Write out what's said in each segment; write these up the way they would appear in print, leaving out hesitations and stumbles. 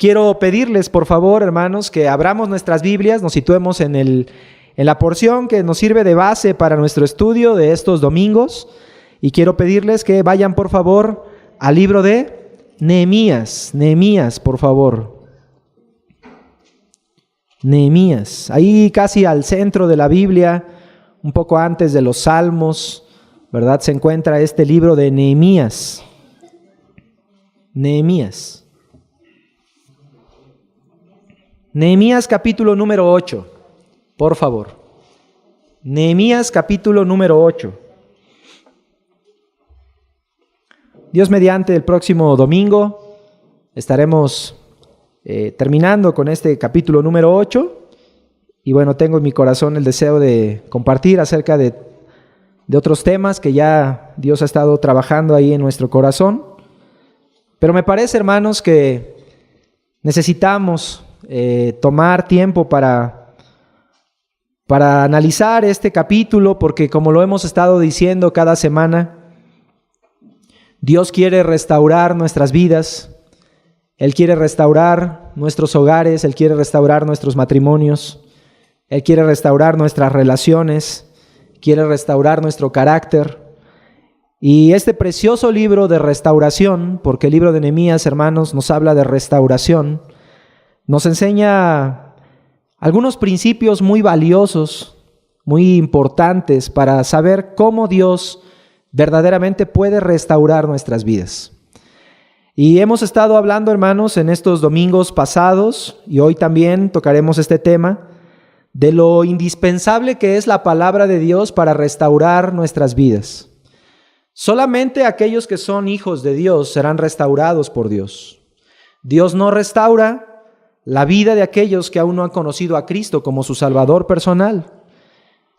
quiero pedirles, por favor, hermanos, que abramos nuestras Biblias, nos situemos en la porción que nos sirve de base para nuestro estudio de estos domingos. Y quiero pedirles que vayan, por favor, al libro de Nehemías. Nehemías, por favor. Nehemías, ahí casi al centro de la Biblia, un poco antes de los Salmos, ¿verdad? Se encuentra este libro de Nehemías. Nehemías. Nehemías capítulo número 8, por favor. Nehemías capítulo número 8. Dios mediante, el próximo domingo estaremos terminando con este capítulo número 8. Y bueno, tengo en mi corazón el deseo de compartir acerca de otros temas que ya Dios ha estado trabajando ahí en nuestro corazón. Pero me parece, hermanos, que necesitamos tomar tiempo para analizar este capítulo, porque como lo hemos estado diciendo cada semana, Dios quiere restaurar nuestras vidas, Él quiere restaurar nuestros hogares, Él quiere restaurar nuestros matrimonios, Él quiere restaurar nuestras relaciones, quiere restaurar nuestro carácter. Y este precioso libro de restauración, porque el libro de Nehemías, hermanos, nos habla de restauración, nos enseña algunos principios muy valiosos, muy importantes para saber cómo Dios verdaderamente puede restaurar nuestras vidas. Y hemos estado hablando, hermanos, en estos domingos pasados, y hoy también tocaremos este tema, de lo indispensable que es la palabra de Dios para restaurar nuestras vidas. Solamente aquellos que son hijos de Dios serán restaurados por Dios. Dios no restaura la vida de aquellos que aún no han conocido a Cristo como su Salvador personal.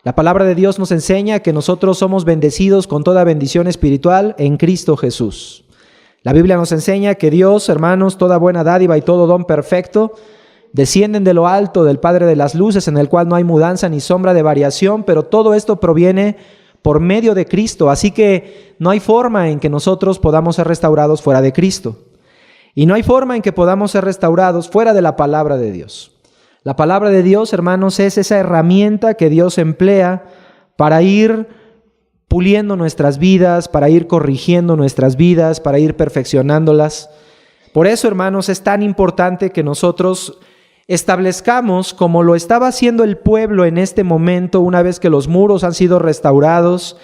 La palabra de Dios nos enseña que nosotros somos bendecidos con toda bendición espiritual en Cristo Jesús. La Biblia nos enseña que Dios, hermanos, toda buena dádiva y todo don perfecto descienden de lo alto del Padre de las luces, en el cual no hay mudanza ni sombra de variación, pero todo esto proviene por medio de Cristo. Así que no hay forma en que nosotros podamos ser restaurados fuera de Cristo. Y no hay forma en que podamos ser restaurados fuera de la palabra de Dios. La palabra de Dios, hermanos, es esa herramienta que Dios emplea para ir puliendo nuestras vidas, para ir corrigiendo nuestras vidas, para ir perfeccionándolas. Por eso, hermanos, es tan importante que nosotros establezcamos, como lo estaba haciendo el pueblo en este momento, una vez que los muros han sido restaurados,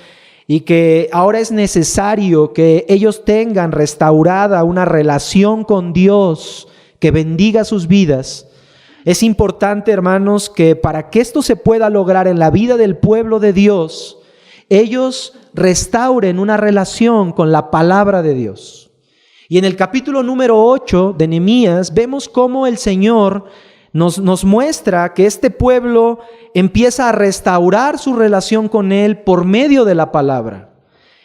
y que ahora es necesario que ellos tengan restaurada una relación con Dios que bendiga sus vidas. Es importante, hermanos, que para que esto se pueda lograr en la vida del pueblo de Dios, ellos restauren una relación con la palabra de Dios. Y en el capítulo número 8 de Nehemías vemos cómo el Señor nos muestra que este pueblo empieza a restaurar su relación con Él por medio de la palabra.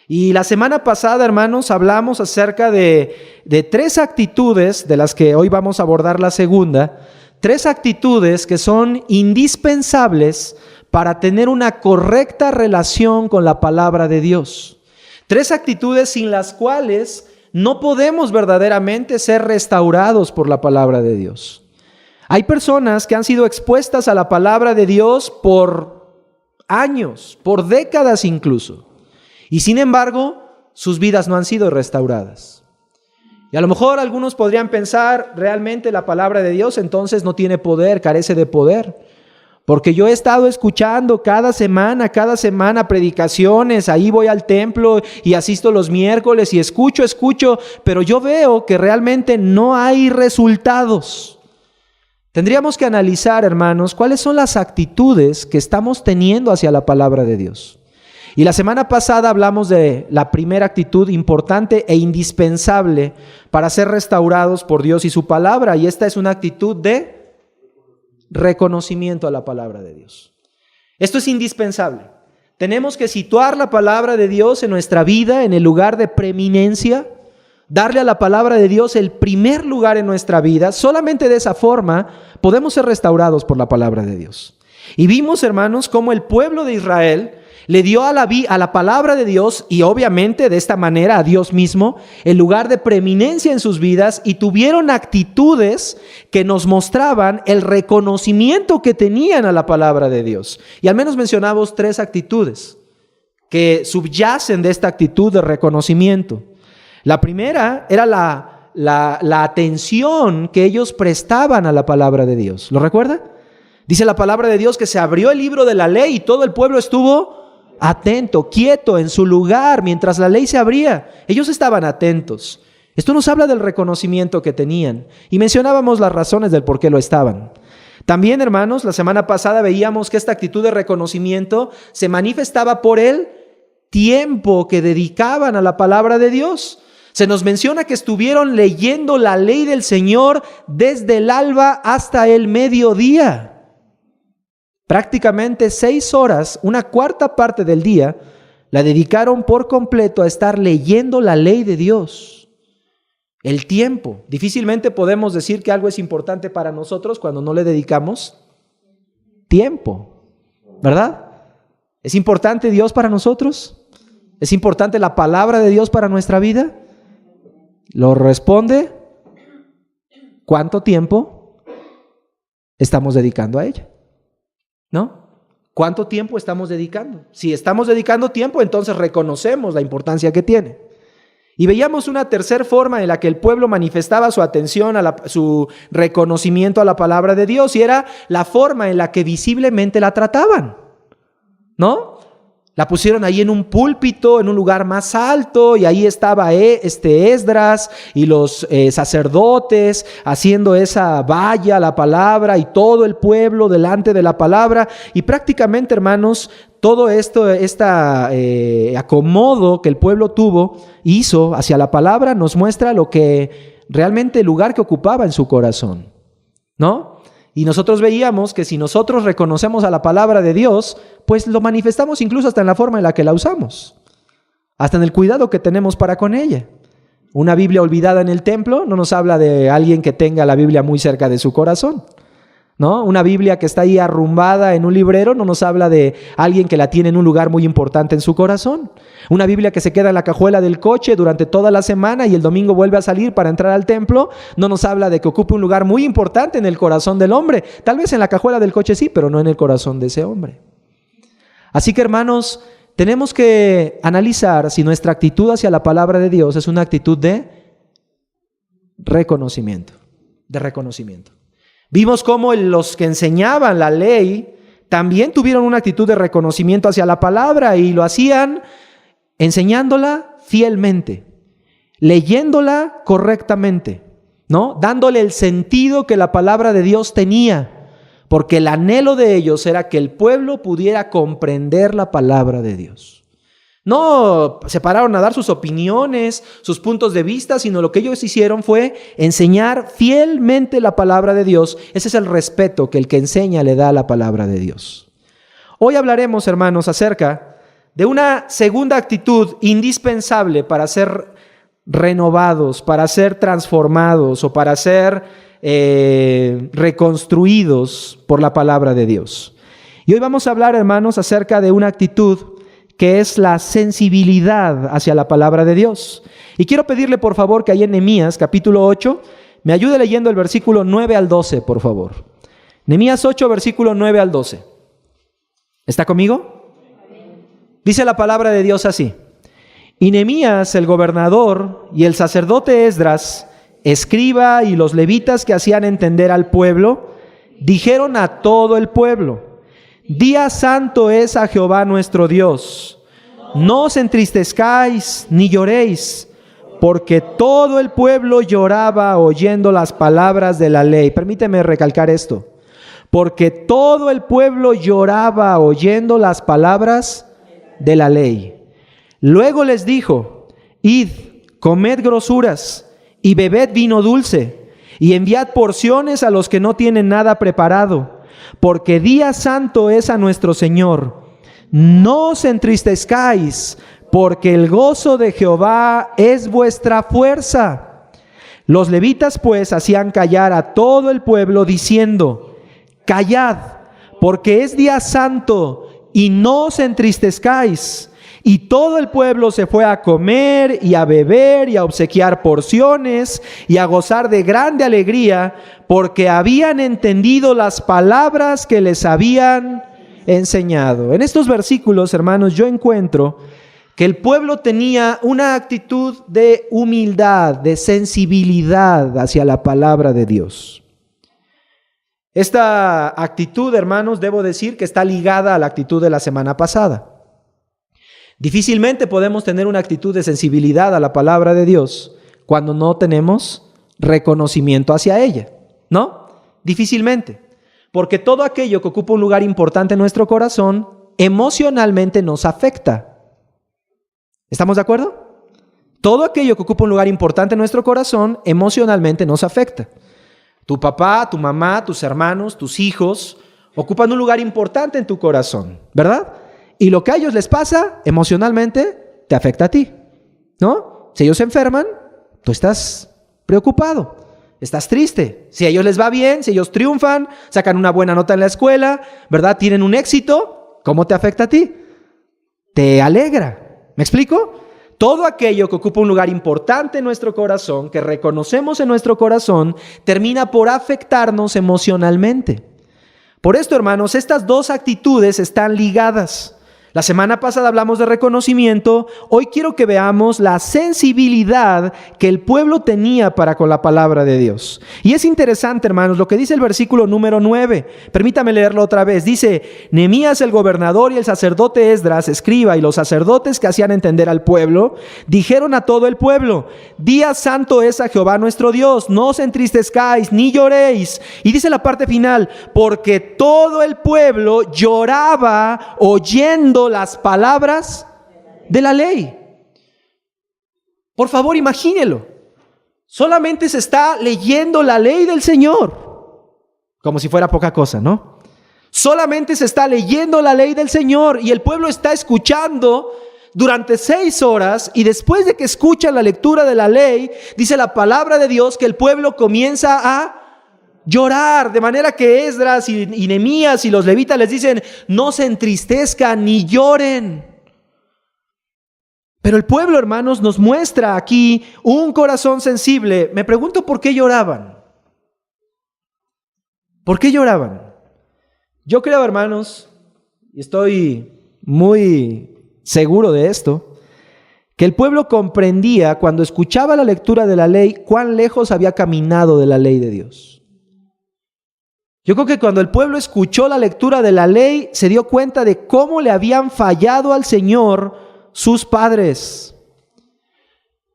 Y la semana pasada, hermanos, hablamos acerca de 3 actitudes, de las que hoy vamos a abordar la segunda, 3 actitudes que son indispensables para tener una correcta relación con la palabra de Dios. 3 actitudes sin las cuales no podemos verdaderamente ser restaurados por la palabra de Dios. Hay personas que han sido expuestas a la palabra de Dios por años, por décadas incluso, y sin embargo, sus vidas no han sido restauradas. Y a lo mejor algunos podrían pensar, realmente la palabra de Dios entonces no tiene poder, carece de poder. Porque yo he estado escuchando cada semana predicaciones, ahí voy al templo y asisto los miércoles y escucho, pero yo veo que realmente no hay resultados. Tendríamos que analizar, hermanos, cuáles son las actitudes que estamos teniendo hacia la palabra de Dios. Y la semana pasada hablamos de la primera actitud importante e indispensable para ser restaurados por Dios y su palabra, y esta es una actitud de reconocimiento a la palabra de Dios. Esto es indispensable. Tenemos que situar la palabra de Dios en nuestra vida en el lugar de preeminencia, darle a la palabra de Dios el primer lugar en nuestra vida. Solamente de esa forma podemos ser restaurados por la palabra de Dios. Y vimos, hermanos, cómo el pueblo de Israel le dio a la palabra de Dios y obviamente de esta manera a Dios mismo el lugar de preeminencia en sus vidas, y tuvieron actitudes que nos mostraban el reconocimiento que tenían a la palabra de Dios. Y al menos mencionamos 3 actitudes que subyacen de esta actitud de reconocimiento. La primera era la atención que ellos prestaban a la palabra de Dios. ¿Lo recuerda? Dice la palabra de Dios que se abrió el libro de la ley y todo el pueblo estuvo atento, quieto, en su lugar, mientras la ley se abría. Ellos estaban atentos. Esto nos habla del reconocimiento que tenían. Y mencionábamos las razones del por qué lo estaban. También, hermanos, la semana pasada veíamos que esta actitud de reconocimiento se manifestaba por el tiempo que dedicaban a la palabra de Dios. Se nos menciona que estuvieron leyendo la ley del Señor desde el alba hasta el mediodía. Prácticamente 6 horas, una cuarta parte del día, la dedicaron por completo a estar leyendo la ley de Dios. El tiempo. Difícilmente podemos decir que algo es importante para nosotros cuando no le dedicamos tiempo, ¿verdad? ¿Es importante Dios para nosotros? ¿Es importante la palabra de Dios para nuestra vida? Lo responde, ¿cuánto tiempo estamos dedicando a ella? ¿No? ¿Cuánto tiempo estamos dedicando? Si estamos dedicando tiempo, entonces reconocemos la importancia que tiene. Y veíamos una tercera forma en la que el pueblo manifestaba su atención, su reconocimiento a la palabra de Dios, y era la forma en la que visiblemente la trataban, ¿no? La pusieron ahí en un púlpito, en un lugar más alto, y ahí estaba Esdras y los sacerdotes haciendo esa valla a la palabra, y todo el pueblo delante de la palabra. Y prácticamente, hermanos, todo esto, acomodo que el pueblo hizo hacia la palabra, nos muestra lo que realmente el lugar que ocupaba en su corazón, ¿no? Y nosotros veíamos que si nosotros reconocemos a la palabra de Dios, pues lo manifestamos incluso hasta en la forma en la que la usamos, hasta en el cuidado que tenemos para con ella. Una Biblia olvidada en el templo no nos habla de alguien que tenga la Biblia muy cerca de su corazón, ¿no? Una Biblia que está ahí arrumbada en un librero no nos habla de alguien que la tiene en un lugar muy importante en su corazón. Una Biblia que se queda en la cajuela del coche durante toda la semana y el domingo vuelve a salir para entrar al templo no nos habla de que ocupe un lugar muy importante en el corazón del hombre. Tal vez en la cajuela del coche sí, pero no en el corazón de ese hombre. Así que, hermanos, tenemos que analizar si nuestra actitud hacia la palabra de Dios es una actitud de reconocimiento. Vimos cómo los que enseñaban la ley también tuvieron una actitud de reconocimiento hacia la palabra, y lo hacían enseñándola fielmente, leyéndola correctamente, ¿no? Dándole el sentido que la palabra de Dios tenía, porque el anhelo de ellos era que el pueblo pudiera comprender la palabra de Dios. No se pararon a dar sus opiniones, sus puntos de vista, sino lo que ellos hicieron fue enseñar fielmente la palabra de Dios. Ese es el respeto que el que enseña le da a la palabra de Dios. Hoy hablaremos, hermanos, acerca de una segunda actitud indispensable para ser renovados, para ser transformados o para ser reconstruidos por la palabra de Dios. Y hoy vamos a hablar, hermanos, acerca de una actitud que es la sensibilidad hacia la palabra de Dios. Y quiero pedirle, por favor, que ahí en Nehemías, capítulo 8, me ayude leyendo el versículo 9 al 12, por favor. Nehemías 8, versículo 9 al 12. ¿Está conmigo? Dice la palabra de Dios así: Y Nehemías, el gobernador, y el sacerdote Esdras, escriba, y los levitas que hacían entender al pueblo, dijeron a todo el pueblo: Día santo es a Jehová nuestro Dios. No os entristezcáis ni lloréis, porque todo el pueblo lloraba oyendo las palabras de la ley. Permíteme recalcar esto. Porque todo el pueblo lloraba oyendo las palabras de la ley. Luego les dijo: Id, comed grosuras y bebed vino dulce, y enviad porciones a los que no tienen nada preparado, porque día santo es a nuestro Señor. No os entristezcáis, porque el gozo de Jehová es vuestra fuerza. Los levitas pues hacían callar a todo el pueblo, diciendo: Callad, porque es día santo, y no os entristezcáis. Y todo el pueblo se fue a comer y a beber y a obsequiar porciones y a gozar de grande alegría, porque habían entendido las palabras que les habían enseñado. En estos versículos, hermanos, yo encuentro que el pueblo tenía una actitud de humildad, de sensibilidad hacia la palabra de Dios. Esta actitud, hermanos, debo decir que está ligada a la actitud de la semana pasada. Difícilmente podemos tener una actitud de sensibilidad a la palabra de Dios cuando no tenemos reconocimiento hacia ella, ¿no? Difícilmente, porque todo aquello que ocupa un lugar importante en nuestro corazón emocionalmente nos afecta. ¿Estamos de acuerdo? Todo aquello que ocupa un lugar importante en nuestro corazón emocionalmente nos afecta. Tu papá, tu mamá, tus hermanos, tus hijos ocupan un lugar importante en tu corazón, ¿verdad? Y lo que a ellos les pasa emocionalmente te afecta a ti, ¿no? Si ellos se enferman, tú estás preocupado, estás triste. Si a ellos les va bien, si ellos triunfan, sacan una buena nota en la escuela, ¿verdad? Tienen un éxito, ¿cómo te afecta a ti? Te alegra. ¿Me explico? Todo aquello que ocupa un lugar importante en nuestro corazón, que reconocemos en nuestro corazón, termina por afectarnos emocionalmente. Por esto, hermanos, estas dos actitudes están ligadas. La semana pasada hablamos de reconocimiento, hoy quiero que veamos la sensibilidad que el pueblo tenía para con la palabra de Dios. Y es interesante, hermanos, lo que dice el versículo número 9. Permítame leerlo otra vez. Dice: Nehemías el gobernador y el sacerdote Esdras, escriba, y los sacerdotes que hacían entender al pueblo, dijeron a todo el pueblo: Día santo es a Jehová nuestro Dios, no os entristezcáis ni lloréis. Y dice la parte final: porque todo el pueblo lloraba oyendo las palabras de la ley. Por favor, imagínelo. Solamente se está leyendo la ley del Señor, como si fuera poca cosa, ¿no? Solamente se está leyendo la ley del Señor y el pueblo está escuchando durante 6 horas, y después de que escuchan la lectura de la ley, dice la palabra de Dios que el pueblo comienza a llorar, de manera que Esdras y Nehemías y los levitas les dicen: no se entristezcan ni lloren. Pero el pueblo, hermanos, nos muestra aquí un corazón sensible. Me pregunto por qué lloraban. ¿Por qué lloraban? Yo creo, hermanos, y estoy muy seguro de esto, que el pueblo comprendía cuando escuchaba la lectura de la ley cuán lejos había caminado de la ley de Dios. Yo creo que cuando el pueblo escuchó la lectura de la ley, se dio cuenta de cómo le habían fallado al Señor sus padres.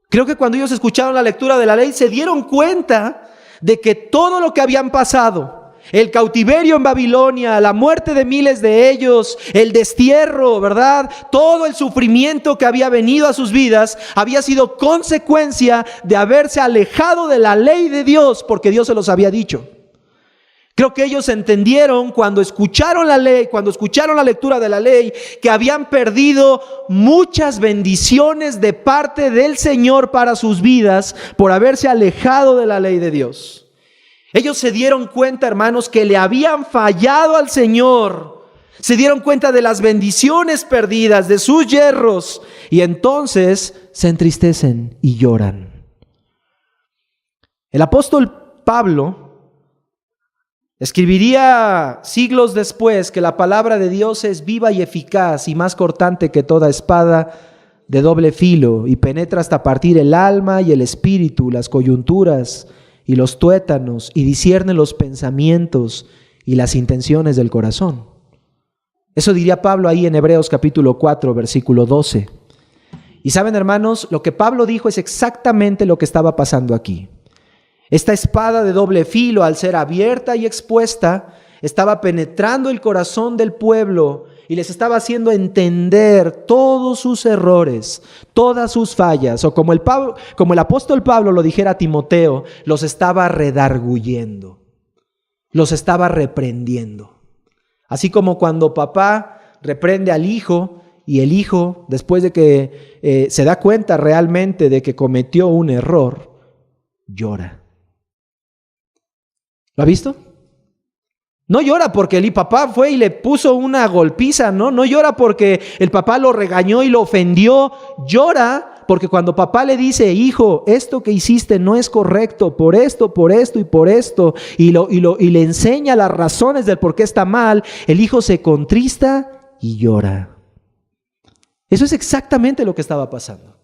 Creo que cuando ellos escucharon la lectura de la ley, se dieron cuenta de que todo lo que habían pasado, el cautiverio en Babilonia, la muerte de miles de ellos, el destierro, ¿verdad? Todo el sufrimiento que había venido a sus vidas había sido consecuencia de haberse alejado de la ley de Dios, porque Dios se los había dicho. Creo que ellos entendieron cuando escucharon la ley, cuando escucharon la lectura de la ley, que habían perdido muchas bendiciones de parte del Señor para sus vidas por haberse alejado de la ley de Dios. Ellos se dieron cuenta, hermanos, que le habían fallado al Señor. Se dieron cuenta de las bendiciones perdidas, de sus yerros, y entonces se entristecen y lloran. El apóstol Pablo escribiría siglos después que la palabra de Dios es viva y eficaz y más cortante que toda espada de doble filo, y penetra hasta partir el alma y el espíritu, las coyunturas y los tuétanos, y discierne los pensamientos y las intenciones del corazón. Eso diría Pablo ahí en Hebreos capítulo 4, versículo 12. Y saben, hermanos, lo que Pablo dijo es exactamente lo que estaba pasando aquí. Esta espada de doble filo, al ser abierta y expuesta, estaba penetrando el corazón del pueblo y les estaba haciendo entender todos sus errores, todas sus fallas, o como el apóstol Pablo lo dijera a Timoteo, los estaba redarguyendo, los estaba reprendiendo. Así como cuando papá reprende al hijo y el hijo, después de que se da cuenta realmente de que cometió un error, llora. ¿Lo ha visto? No llora porque el papá fue y le puso una golpiza, ¿no? No llora porque el papá lo regañó y lo ofendió. Llora porque cuando papá le dice, hijo, esto que hiciste no es correcto, por esto y por esto, y le enseña las razones del por qué está mal, el hijo se contrista y llora. Eso es exactamente lo que estaba pasando.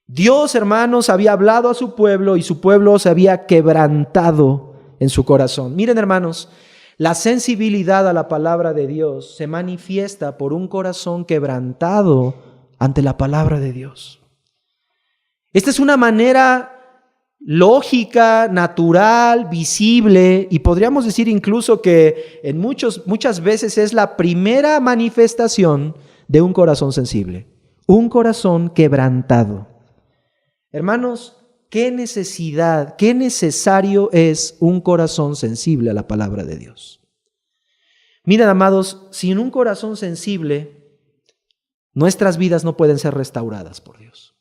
Dios, hermanos, había hablado a su pueblo y su pueblo se había quebrantado en su corazón. Miren, hermanos, la sensibilidad a la palabra de Dios se manifiesta por un corazón quebrantado ante la palabra de Dios. Esta es una manera lógica, natural, visible, y podríamos decir incluso que en muchas veces es la primera manifestación de un corazón sensible, un corazón quebrantado. Hermanos, qué necesario es un corazón sensible a la palabra de Dios. Miren, amados, sin un corazón sensible, nuestras vidas no pueden ser restauradas por Dios.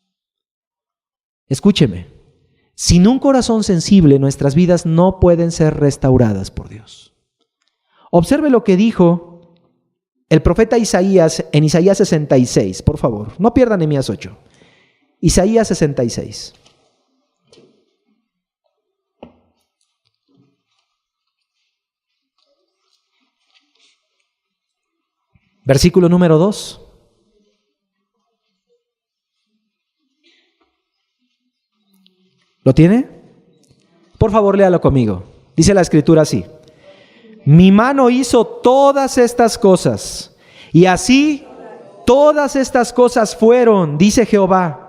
Escúcheme, sin un corazón sensible, nuestras vidas no pueden ser restauradas por Dios. Observe lo que dijo el profeta Isaías en Isaías 66, por favor, no pierdan Nehemías 8. Isaías 66. Versículo número 2. ¿Lo tiene? Por favor, léalo conmigo. Dice la Escritura así: mi mano hizo todas estas cosas, y así todas estas cosas fueron, dice Jehová.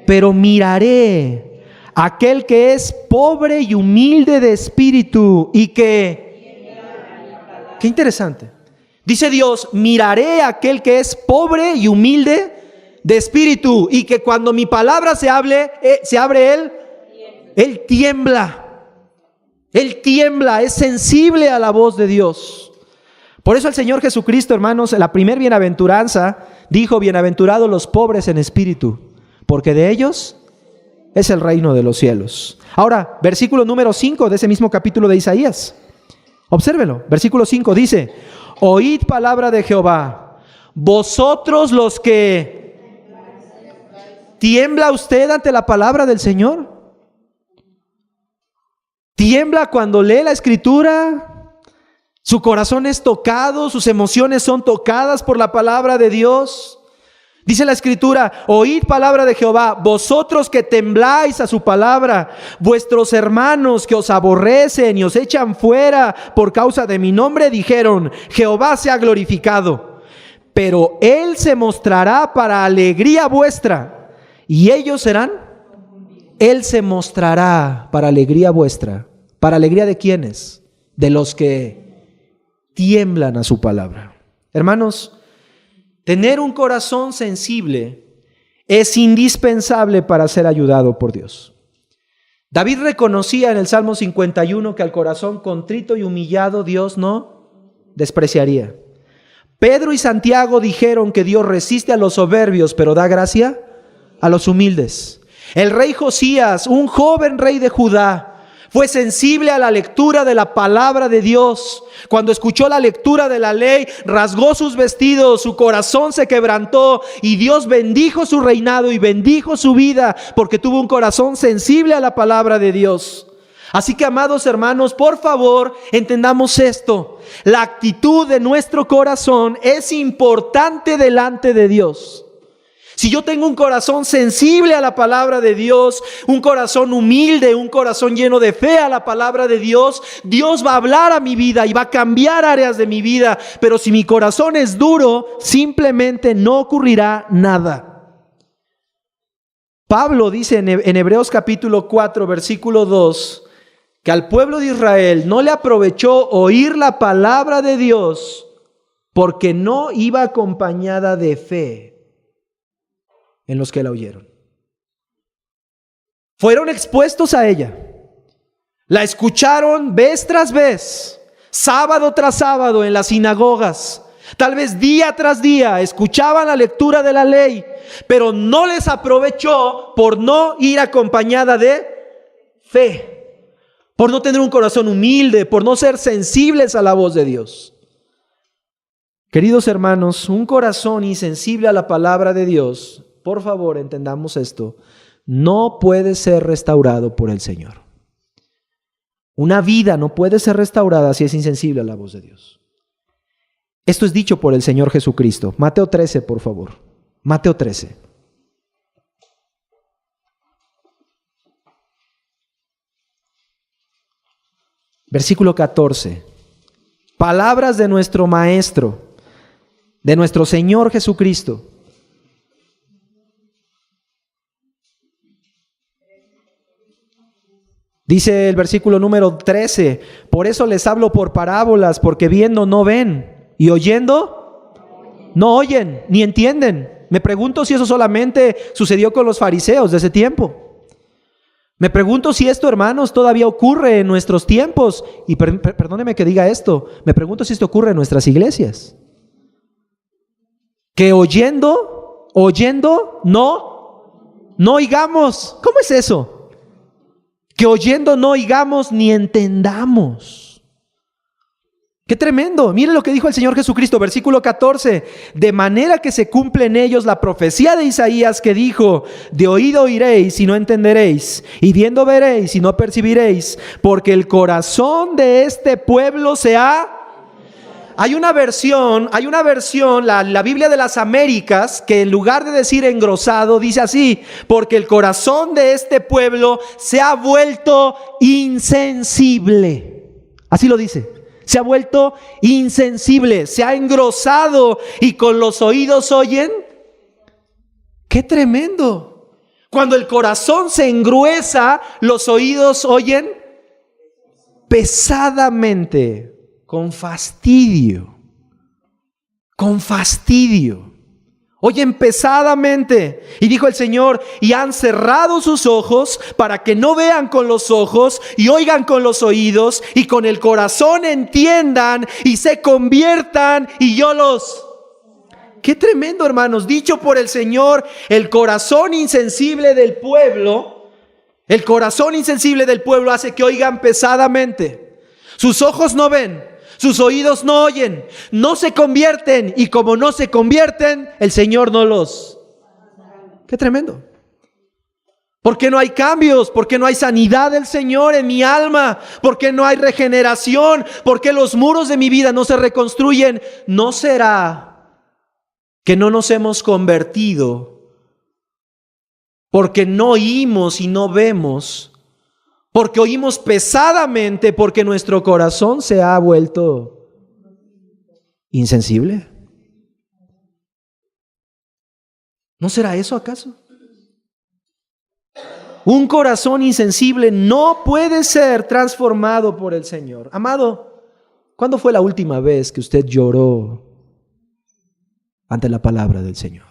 Pero miraré a aquel que es pobre y humilde de espíritu y que... Qué interesante. Dice Dios, miraré a aquel que es pobre y humilde de espíritu y que cuando mi palabra se abre él tiembla. Él tiembla, es sensible a la voz de Dios. Por eso el Señor Jesucristo, hermanos, en la primer bienaventuranza dijo, bienaventurados los pobres en espíritu, porque de ellos es el reino de los cielos. Ahora, versículo número 5 de ese mismo capítulo de Isaías. Obsérvelo, versículo 5 dice: oíd palabra de Jehová, vosotros los que... ¿Tiembla usted ante la palabra del Señor? ¿Tiembla cuando lee la Escritura? ¿Su corazón es tocado? ¿Sus emociones son tocadas por la palabra de Dios? Dice la Escritura, oíd palabra de Jehová, vosotros que tembláis a su palabra, vuestros hermanos que os aborrecen y os echan fuera por causa de mi nombre, dijeron, Jehová sea glorificado. Pero Él se mostrará para alegría vuestra, y ellos serán. Él se mostrará para alegría vuestra. ¿Para alegría de quiénes? De los que tiemblan a su palabra. Hermanos, tener un corazón sensible es indispensable para ser ayudado por Dios. David reconocía en el Salmo 51 que al corazón contrito y humillado Dios no despreciaría. Pedro y Santiago dijeron que Dios resiste a los soberbios, pero da gracia a los humildes. El rey Josías, un joven rey de Judá, fue sensible a la lectura de la palabra de Dios. Cuando escuchó la lectura de la ley, rasgó sus vestidos, su corazón se quebrantó y Dios bendijo su reinado y bendijo su vida porque tuvo un corazón sensible a la palabra de Dios. Así que, amados hermanos, por favor, entendamos esto. La actitud de nuestro corazón es importante delante de Dios. Si yo tengo un corazón sensible a la palabra de Dios, un corazón humilde, un corazón lleno de fe a la palabra de Dios, Dios va a hablar a mi vida y va a cambiar áreas de mi vida. Pero si mi corazón es duro, simplemente no ocurrirá nada. Pablo dice en Hebreos capítulo 4, versículo 2, que al pueblo de Israel no le aprovechó oír la palabra de Dios porque no iba acompañada de fe en los que la oyeron. Fueron expuestos a ella. La escucharon vez tras vez, sábado tras sábado en las sinagogas. Tal vez día tras día escuchaban la lectura de la ley, pero no les aprovechó por no ir acompañada de fe. por no tener un corazón humilde, por no ser sensibles a la voz de Dios. Queridos hermanos, un corazón insensible a la palabra de Dios, por favor entendamos esto, no puede ser restaurado por el Señor. Una vida no puede ser restaurada si es insensible a la voz de Dios. Esto es dicho por el Señor Jesucristo. Mateo 13, por favor. Mateo 13. Versículo 14. Palabras de nuestro Maestro, de nuestro Señor Jesucristo. Dice el versículo número 13, por eso les hablo por parábolas, porque viendo no ven, y oyendo no oyen, ni entienden. Me pregunto si eso solamente sucedió con los fariseos de ese tiempo. Me pregunto si esto, hermanos, todavía ocurre en nuestros tiempos. Y perdóneme que diga esto, me pregunto si esto ocurre en nuestras iglesias. Que oyendo, no oigamos. ¿Cómo es eso? Que oyendo no oigamos ni entendamos. ¡Qué tremendo! Miren lo que dijo el Señor Jesucristo, versículo 14. De manera que se cumple en ellos la profecía de Isaías que dijo: de oído oiréis y no entenderéis, y viendo veréis y no percibiréis, porque el corazón de este pueblo se ha... Hay una versión, la Biblia de las Américas, que en lugar de decir engrosado, dice así: porque el corazón de este pueblo se ha vuelto insensible. Así lo dice. Se ha vuelto insensible, se ha engrosado y con los oídos oyen. ¡Qué tremendo! Cuando el corazón se engruesa, los oídos oyen pesadamente. Con fastidio. Oyen pesadamente. Y dijo el Señor: y han cerrado sus ojos para que no vean con los ojos y oigan con los oídos y con el corazón entiendan y se conviertan y yo los... ¡Qué tremendo, hermanos! Dicho por el Señor, el corazón insensible del pueblo hace que oigan pesadamente. Sus ojos no ven. Sus oídos no oyen, no se convierten, y como no se convierten, el Señor no los... ¡Qué tremendo! ¿Por qué no hay cambios? ¿Por qué no hay sanidad del Señor en mi alma? ¿Por qué no hay regeneración? ¿Por qué los muros de mi vida no se reconstruyen? ¿No será que no nos hemos convertido porque no oímos y no vemos? Porque oímos pesadamente, porque nuestro corazón se ha vuelto insensible. ¿No será eso acaso? Un corazón insensible no puede ser transformado por el Señor. Amado, ¿cuándo fue la última vez que usted lloró ante la palabra del Señor?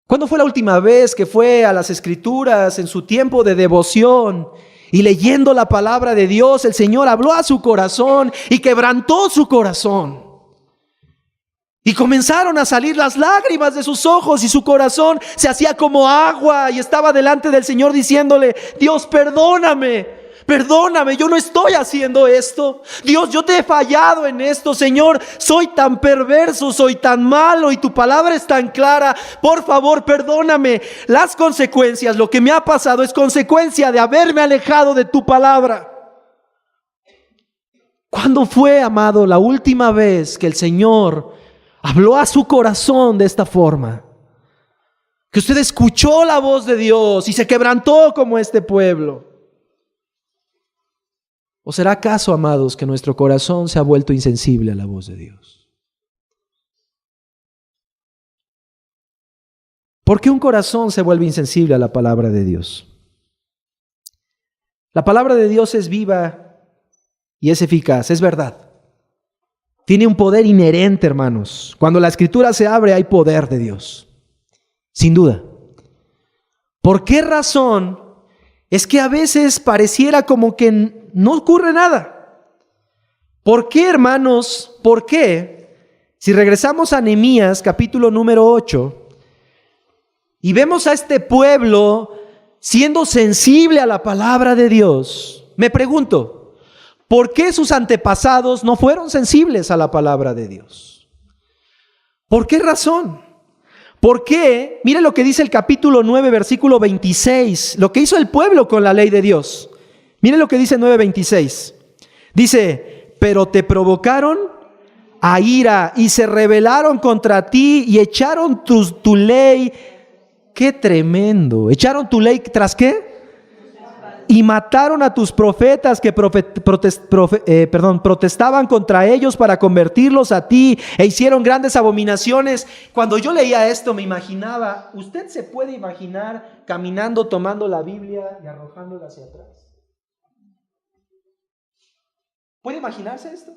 ¿Cuándo fue la última vez que fue a las Escrituras en su tiempo de devoción y leyendo la palabra de Dios, el Señor habló a su corazón y quebrantó su corazón? Y comenzaron a salir las lágrimas de sus ojos y su corazón se hacía como agua y estaba delante del Señor diciéndole: Dios, perdóname, yo no estoy haciendo esto. Dios, yo te he fallado en esto, Señor. Soy tan perverso, soy tan malo y tu palabra es tan clara. Por favor, perdóname. Las consecuencias, lo que me ha pasado es consecuencia de haberme alejado de tu palabra. ¿Cuándo fue, amado, la última vez que el Señor habló a su corazón de esta forma? Que usted escuchó la voz de Dios y se quebrantó como este pueblo. ¿O será acaso, amados, que nuestro corazón se ha vuelto insensible a la voz de Dios? ¿Por qué un corazón se vuelve insensible a la palabra de Dios? La palabra de Dios es viva y es eficaz, es verdad. Tiene un poder inherente, hermanos. Cuando la Escritura se abre, hay poder de Dios, sin duda. ¿Por qué razón es que a veces pareciera como que no ocurre nada? ¿Por qué, hermanos? ¿Por qué? Si regresamos a Nehemías, capítulo número 8, y vemos a este pueblo siendo sensible a la palabra de Dios, me pregunto, ¿por qué sus antepasados no fueron sensibles a la palabra de Dios? ¿Por qué razón? ¿Por qué? Mire lo que dice el capítulo 9, versículo 26, lo que hizo el pueblo con la ley de Dios. Mire lo que dice 9:26. Dice, pero te provocaron a ira y se rebelaron contra ti y echaron tu ley. ¡Qué tremendo! ¿Echaron tu ley tras qué? Y mataron a tus profetas que protestaban contra ellos para convertirlos a ti, e hicieron grandes abominaciones. Cuando yo leía esto me imaginaba, ¿usted se puede imaginar caminando, tomando la Biblia y arrojándola hacia atrás? ¿Puede imaginarse esto?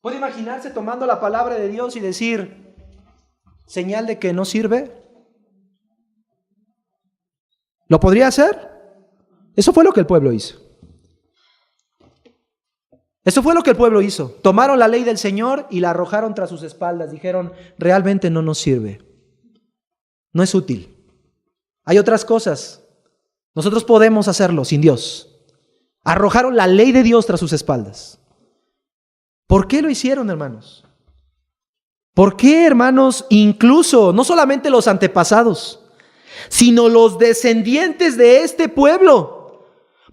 ¿Puede imaginarse tomando la palabra de Dios y decir, señal de que no sirve? ¿Lo podría hacer? Eso fue lo que el pueblo hizo. Eso fue lo que el pueblo hizo. Tomaron la ley del Señor y la arrojaron tras sus espaldas. Dijeron, realmente no nos sirve. No es útil. Hay otras cosas. Nosotros podemos hacerlo sin Dios. Arrojaron la ley de Dios tras sus espaldas. ¿Por qué lo hicieron, hermanos? ¿Por qué, hermanos? Incluso, no solamente los antepasados, sino los descendientes de este pueblo.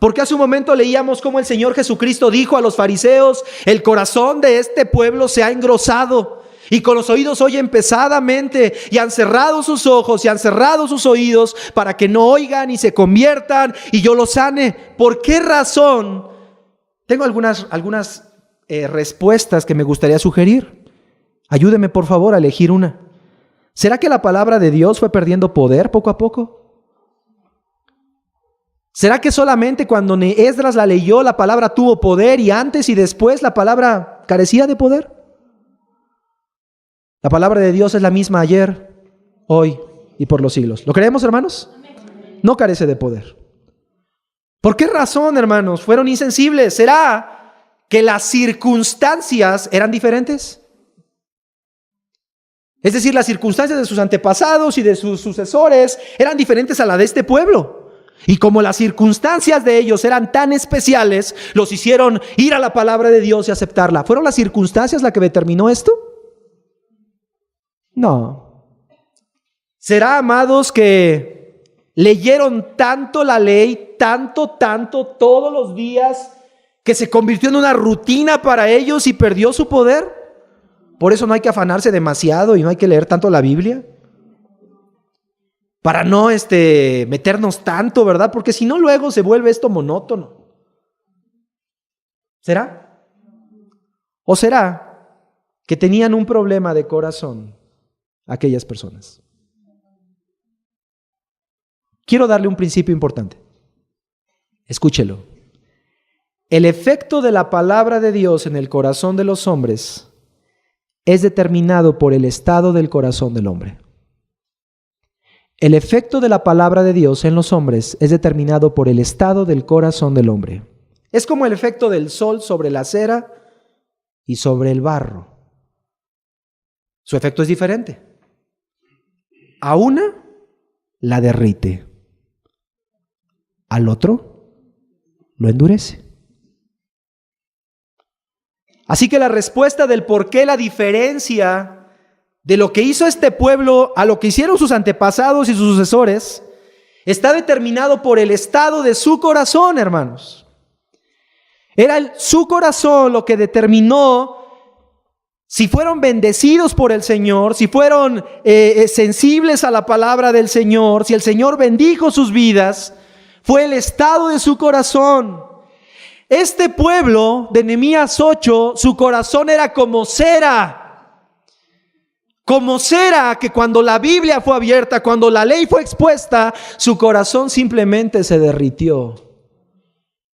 Porque hace un momento leíamos cómo el Señor Jesucristo dijo a los fariseos, el corazón de este pueblo se ha engrosado y con los oídos oyen pesadamente y han cerrado sus ojos y han cerrado sus oídos para que no oigan y se conviertan y yo los sane. ¿Por qué razón? Tengo algunas respuestas que me gustaría sugerir. Ayúdeme por favor a elegir una. ¿Será que la palabra de Dios fue perdiendo poder poco a poco? ¿Será que solamente cuando Esdras la leyó la palabra tuvo poder y antes y después la palabra carecía de poder? La palabra de Dios es la misma ayer, hoy y por los siglos. ¿Lo creemos, hermanos? No carece de poder. ¿Por qué razón, hermanos, fueron insensibles? ¿Será que las circunstancias eran diferentes? Es decir, las circunstancias de sus antepasados y de sus sucesores eran diferentes a la de este pueblo. Y como las circunstancias de ellos eran tan especiales, los hicieron ir a la palabra de Dios y aceptarla. ¿Fueron las circunstancias las que determinó esto? No. ¿Será, amados, que leyeron tanto la ley, tanto, todos los días, que se convirtió en una rutina para ellos y perdió su poder? Por eso no hay que afanarse demasiado y no hay que leer tanto la Biblia. Para no meternos tanto, ¿verdad? Porque si no luego se vuelve esto monótono. ¿Será? ¿O será que tenían un problema de corazón aquellas personas? Quiero darle un principio importante. Escúchelo. El efecto de la palabra de Dios en el corazón de los hombres es determinado por el estado del corazón del hombre. El efecto de la palabra de Dios en los hombres es determinado por el estado del corazón del hombre. Es como el efecto del sol sobre la cera y sobre el barro. Su efecto es diferente. A una la derrite, al otro lo endurece. Así que la respuesta del por qué la diferencia de lo que hizo este pueblo a lo que hicieron sus antepasados y sus sucesores está determinado por el estado de su corazón, hermanos. Era su corazón lo que determinó si fueron bendecidos por el Señor, si fueron sensibles a la palabra del Señor, si el Señor bendijo sus vidas. Fue el estado de su corazón. Este pueblo de Nehemías 8, su corazón era como cera. Como cera que cuando la Biblia fue abierta, cuando la ley fue expuesta, su corazón simplemente se derritió.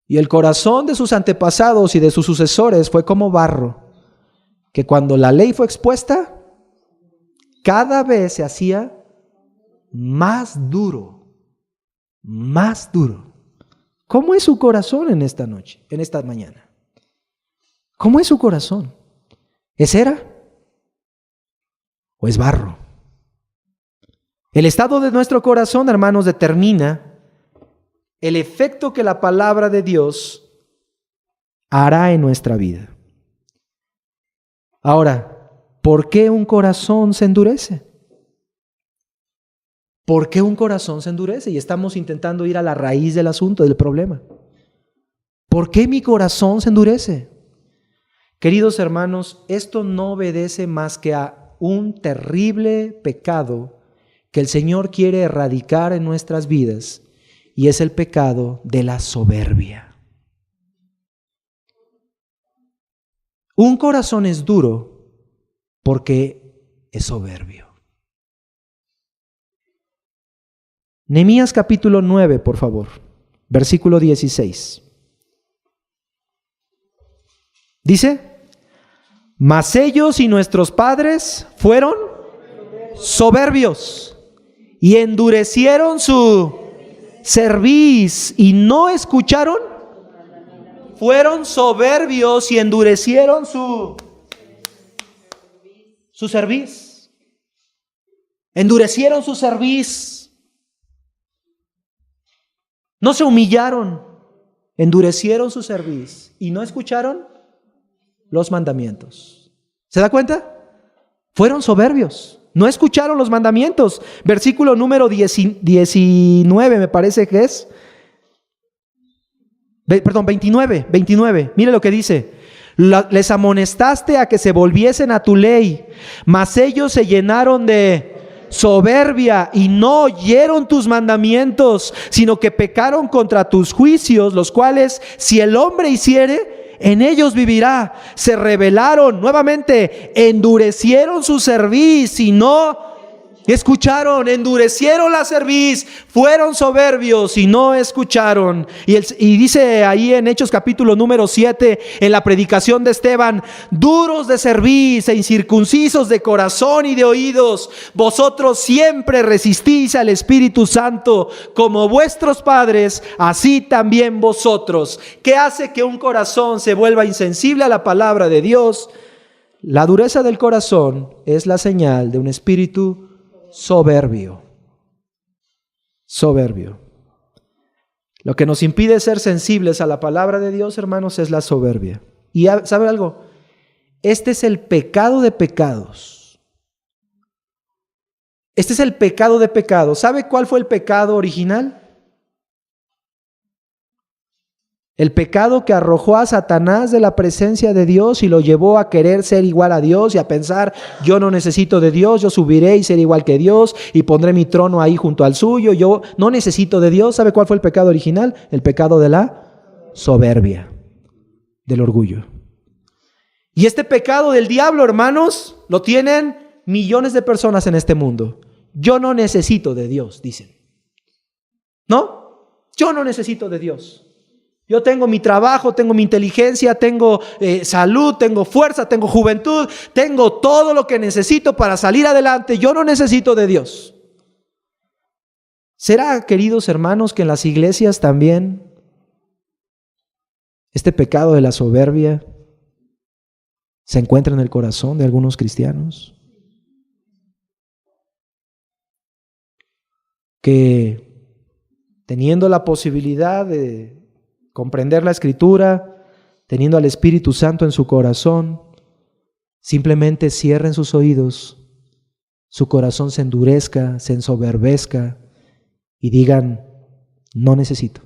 Y el corazón de sus antepasados y de sus sucesores fue como barro, que cuando la ley fue expuesta, cada vez se hacía más duro, más duro. ¿Cómo es su corazón en esta noche, en esta mañana? ¿Cómo es su corazón? ¿Es cera? ¿O es barro? El estado de nuestro corazón, hermanos, determina el efecto que la palabra de Dios hará en nuestra vida. Ahora, ¿por qué un corazón se endurece? ¿Por qué un corazón se endurece? Y estamos intentando ir a la raíz del asunto, del problema. ¿Por qué mi corazón se endurece? Queridos hermanos, esto no obedece más que a un terrible pecado que el Señor quiere erradicar en nuestras vidas, y es el pecado de la soberbia. Un corazón es duro porque es soberbio. Nehemías capítulo 9, por favor, versículo 16. Dice: mas ellos y nuestros padres fueron soberbios y endurecieron su cerviz y no escucharon. Fueron soberbios y endurecieron su cerviz. Endurecieron su cerviz. No se humillaron, endurecieron su cerviz y no escucharon los mandamientos. ¿Se da cuenta? Fueron soberbios, no escucharon los mandamientos. Versículo número 19 me parece que es. Perdón, 29. Mire lo que dice: les amonestaste a que se volviesen a tu ley, mas ellos se llenaron de soberbia y no oyeron tus mandamientos, sino que pecaron contra tus juicios, los cuales si el hombre hiciere, en ellos vivirá. Se rebelaron nuevamente, endurecieron su cerviz y no escucharon, endurecieron la cerviz, fueron soberbios y no escucharon. Y dice ahí en Hechos capítulo número 7, en la predicación de Esteban: duros de cerviz e incircuncisos de corazón y de oídos, vosotros siempre resistís al Espíritu Santo, como vuestros padres, así también vosotros. ¿Qué hace que un corazón se vuelva insensible a la palabra de Dios? La dureza del corazón es la señal de un espíritu soberbio. Lo que nos impide ser sensibles a la palabra de Dios, hermanos, es la soberbia. Y ¿sabe algo? Este es el pecado de pecados. Este es el pecado de pecados. ¿Sabe cuál fue el pecado original? El pecado que arrojó a Satanás de la presencia de Dios y lo llevó a querer ser igual a Dios y a pensar: yo no necesito de Dios, yo subiré y seré igual que Dios y pondré mi trono ahí junto al suyo, yo no necesito de Dios. ¿Sabe cuál fue el pecado original? El pecado de la soberbia, del orgullo. Y este pecado del diablo, hermanos, lo tienen millones de personas en este mundo. Yo no necesito de Dios, dicen. ¿No? Yo no necesito de Dios. Yo tengo mi trabajo, tengo mi inteligencia, tengo salud, tengo fuerza, tengo juventud, tengo todo lo que necesito para salir adelante. Yo no necesito de Dios. ¿Será, queridos hermanos, que en las iglesias también este pecado de la soberbia se encuentra en el corazón de algunos cristianos? Que teniendo la posibilidad de comprender la Escritura, teniendo al Espíritu Santo en su corazón, simplemente cierren sus oídos, su corazón se endurezca, se ensoberbezca y digan: no necesito.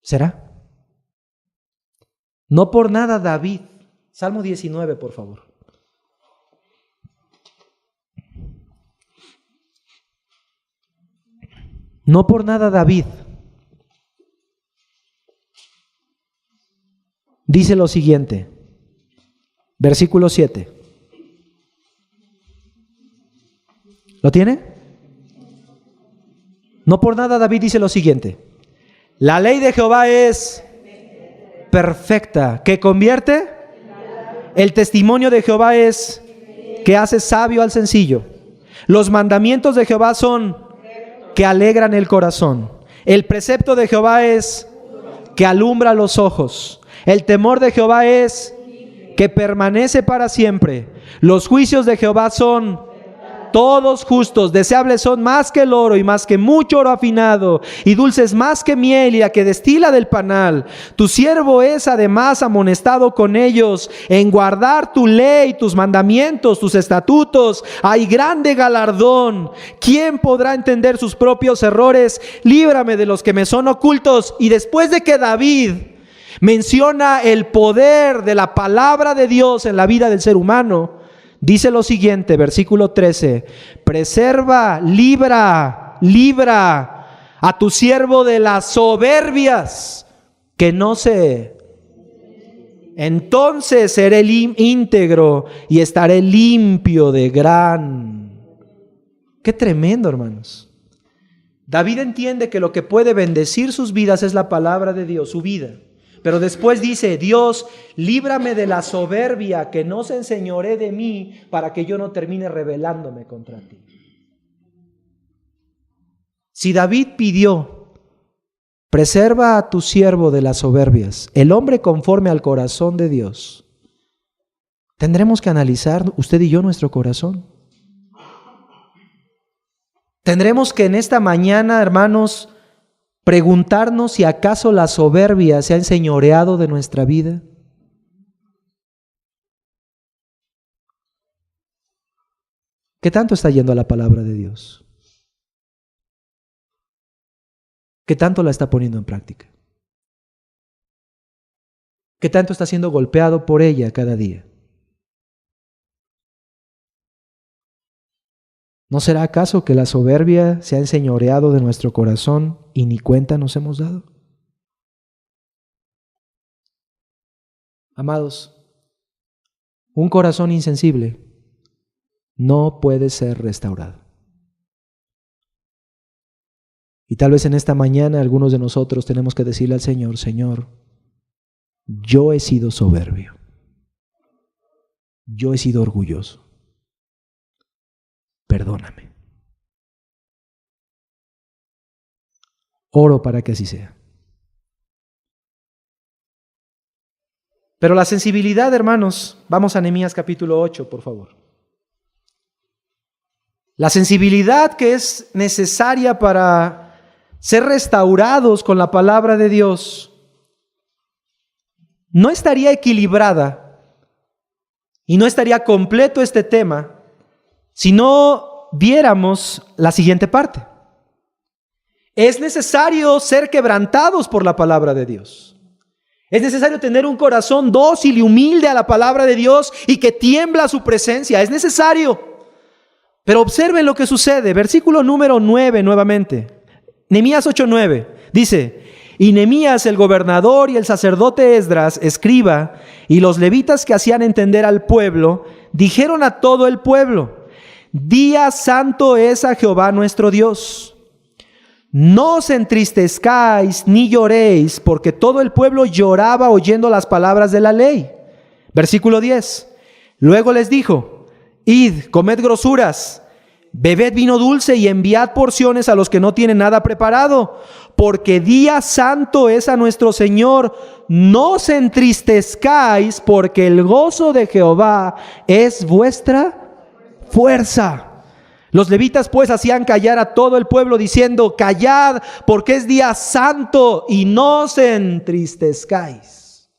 ¿Será? No por nada David, Salmo 19, por favor. No por nada David dice lo siguiente, versículo 7. ¿Lo tiene? No por nada David dice lo siguiente: la ley de Jehová es perfecta, que convierte. El testimonio de Jehová es que hace sabio al sencillo. Los mandamientos de Jehová son que alegran el corazón. El precepto de Jehová es que alumbra los ojos. El temor de Jehová es que permanece para siempre. Los juicios de Jehová son todos justos. Deseables son más que el oro y más que mucho oro afinado, y dulces más que miel y la que destila del panal. Tu siervo es además amonestado con ellos en guardar tu ley, tus mandamientos, tus estatutos. Hay grande galardón. ¿Quién podrá entender sus propios errores? Líbrame de los que me son ocultos. Y después de que David menciona el poder de la palabra de Dios en la vida del ser humano, dice lo siguiente, versículo 13: preserva, libra a tu siervo de las soberbias, que no se... Entonces seré íntegro y estaré limpio de gran... Qué tremendo, hermanos. David entiende que lo que puede bendecir sus vidas es la palabra de Dios, su vida. Pero después dice: Dios, líbrame de la soberbia, que no se enseñoree de mí, para que yo no termine rebelándome contra ti. Si David pidió: preserva a tu siervo de las soberbias, el hombre conforme al corazón de Dios, tendremos que analizar usted y yo nuestro corazón. Tendremos que en esta mañana, hermanos, preguntarnos si acaso la soberbia se ha enseñoreado de nuestra vida. ¿Qué tanto está yendo a la palabra de Dios? ¿Qué tanto la está poniendo en práctica? ¿Qué tanto está siendo golpeado por ella cada día? ¿No será acaso que la soberbia se ha enseñoreado de nuestro corazón y ni cuenta nos hemos dado? Amados, un corazón insensible no puede ser restaurado. Y tal vez en esta mañana algunos de nosotros tenemos que decirle al Señor: Señor, yo he sido soberbio, yo he sido orgulloso. Perdóname. Oro para que así sea. Pero la sensibilidad, hermanos, vamos a Nehemías capítulo 8, por favor. La sensibilidad que es necesaria para ser restaurados con la palabra de Dios no estaría equilibrada y no estaría completo este tema si no viéramos la siguiente parte. Es necesario ser quebrantados por la palabra de Dios. Es necesario tener un corazón dócil y humilde a la palabra de Dios y que tiembla a su presencia. Es necesario. Pero observen lo que sucede. Versículo número 9 nuevamente. Nehemías 8:9. Dice: y Nehemías el gobernador y el sacerdote Esdras, escriba, y los levitas que hacían entender al pueblo, dijeron a todo el pueblo: Día santo es a Jehová nuestro Dios. No os entristezcáis ni lloréis, porque todo el pueblo lloraba oyendo las palabras de la ley. Versículo 10. Luego les dijo: Id, comed grosuras, bebed vino dulce y enviad porciones a los que no tienen nada preparado, porque día santo es a nuestro Señor. No os entristezcáis, porque el gozo de Jehová es vuestra fuerza. Los levitas pues hacían callar a todo el pueblo diciendo: callad, porque es día santo, y no os entristezcáis.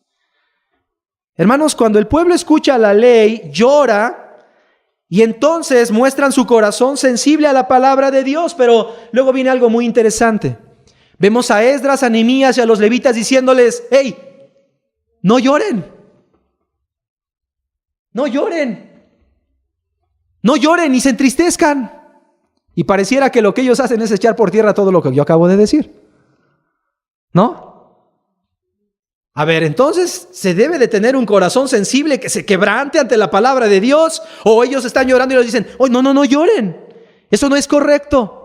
Hermanos, cuando el pueblo escucha la ley, llora, y entonces muestran su corazón sensible a la palabra de Dios. Pero luego viene algo muy interesante. Vemos a Esdras, a Nehemías y a los levitas diciéndoles: hey, no lloren, no lloren, no lloren ni se entristezcan. Y pareciera que lo que ellos hacen es echar por tierra todo lo que yo acabo de decir, ¿no? A ver, entonces, ¿se debe de tener un corazón sensible que se quebrante ante la palabra de Dios? ¿O ellos están llorando y les dicen: oh, no lloren, eso no es correcto?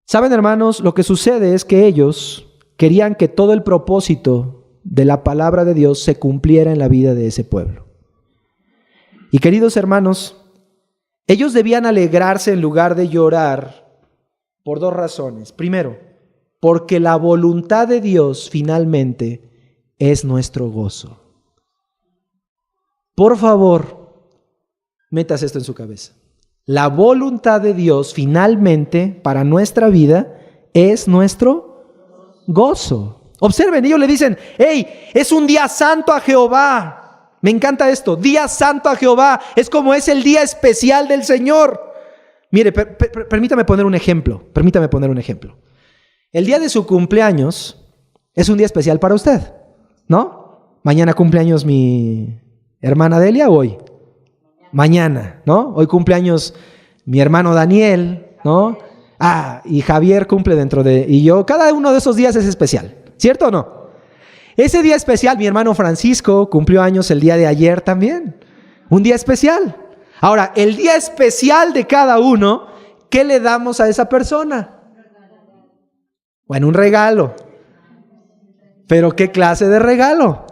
Saben, hermanos, lo que sucede es que ellos querían que todo el propósito de la palabra de Dios se cumpliera en la vida de ese pueblo. Y queridos hermanos, ellos debían alegrarse en lugar de llorar por dos razones. Primero, porque la voluntad de Dios finalmente es nuestro gozo. Por favor, metas esto en su cabeza. La voluntad de Dios finalmente para nuestra vida es nuestro gozo. Observen, ellos le dicen, hey, es un día santo a Jehová. Me encanta esto, día santo a Jehová. Es como es el día especial del Señor. Mire, permítame poner un ejemplo. El día de su cumpleaños es un día especial para usted, ¿no? Mañana cumpleaños mi hermana Delia, ¿o hoy? Mañana, ¿no? Hoy cumpleaños mi hermano Daniel, ¿no? Y Javier cumple y yo, cada uno de esos días es especial, ¿cierto o no? Ese día especial, mi hermano Francisco cumplió años el día de ayer también, un día especial. Ahora, el día especial de cada uno, ¿qué le damos a esa persona? Bueno, un regalo. ¿Pero qué clase de regalo?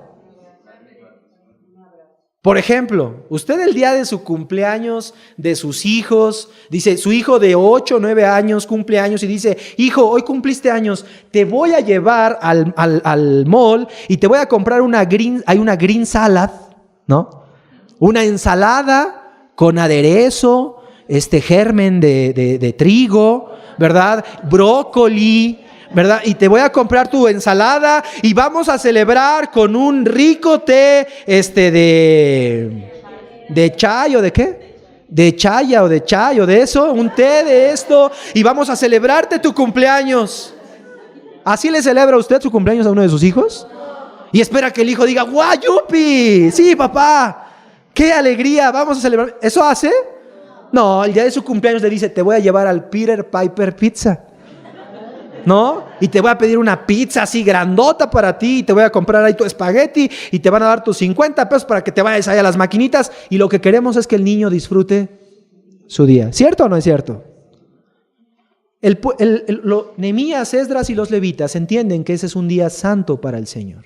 Por ejemplo, usted el día de su cumpleaños, de sus hijos, dice, su hijo de 8 o 9 años cumple años y dice, hijo, hoy cumpliste años, te voy a llevar al mall y te voy a comprar hay una green salad, ¿no? Una ensalada con aderezo, germen de trigo, ¿verdad? Brócoli, ¿verdad? Y te voy a comprar tu ensalada y vamos a celebrar con un rico té de chai o de qué? De chaya o de chai o de eso, un té de esto y vamos a celebrarte tu cumpleaños. ¿Así le celebra usted su cumpleaños a uno de sus hijos? Y espera que el hijo diga, ¡guau, yupi! Sí, papá, qué alegría, vamos a celebrar. ¿Eso hace? No, el día de su cumpleaños le dice, te voy a llevar al Peter Piper Pizza, ¿no? Y te voy a pedir una pizza así grandota para ti y te voy a comprar ahí tu espagueti y te van a dar tus 50 pesos para que te vayas ahí a las maquinitas y lo que queremos es que el niño disfrute su día. ¿Cierto o no es cierto? Nehemías, Esdras y los levitas entienden que ese es un día santo para el Señor.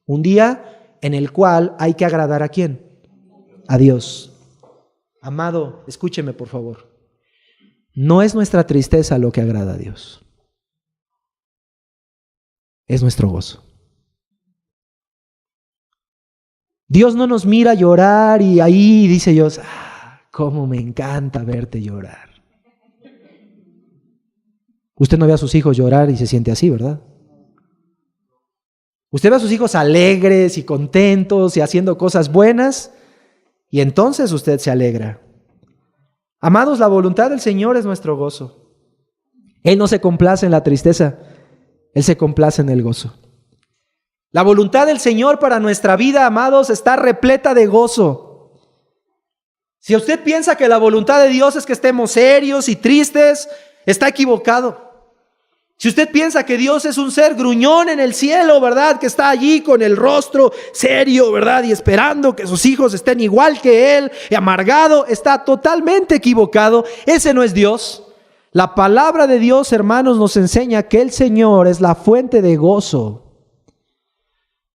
Un día en el cual hay que agradar ¿a quién? A Dios. Amado, escúcheme por favor. No es nuestra tristeza lo que agrada a Dios. Es nuestro gozo. Dios no nos mira llorar y ahí dice Dios, cómo me encanta verte llorar. Usted no ve a sus hijos llorar y se siente así, ¿verdad? Usted ve a sus hijos alegres y contentos y haciendo cosas buenas y entonces usted se alegra. Amados, la voluntad del Señor es nuestro gozo. Él no se complace en la tristeza. Él se complace en el gozo. La voluntad del Señor para nuestra vida, amados, está repleta de gozo. Si usted piensa que la voluntad de Dios es que estemos serios y tristes, está equivocado. Si usted piensa que Dios es un ser gruñón en el cielo, ¿verdad? Que está allí con el rostro serio, ¿verdad? Y esperando que sus hijos estén igual que Él, y amargado, está totalmente equivocado. Ese no es Dios. La palabra de Dios, hermanos, nos enseña que el Señor es la fuente de gozo.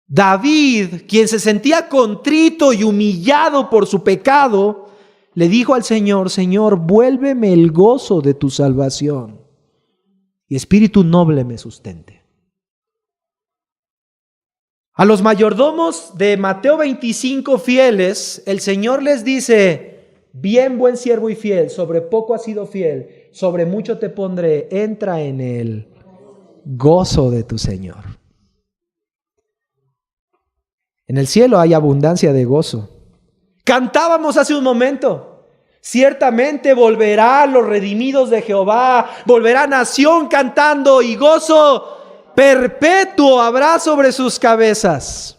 David, quien se sentía contrito y humillado por su pecado, le dijo al Señor, Señor, vuélveme el gozo de tu salvación y espíritu noble me sustente. A los mayordomos de Mateo 25 fieles, el Señor les dice, bien buen siervo y fiel, sobre poco has sido fiel, sobre mucho te pondré, entra en el gozo de tu Señor. En el cielo hay abundancia de gozo. Cantábamos hace un momento, ciertamente volverán los redimidos de Jehová, volverá nación cantando y gozo perpetuo habrá sobre sus cabezas.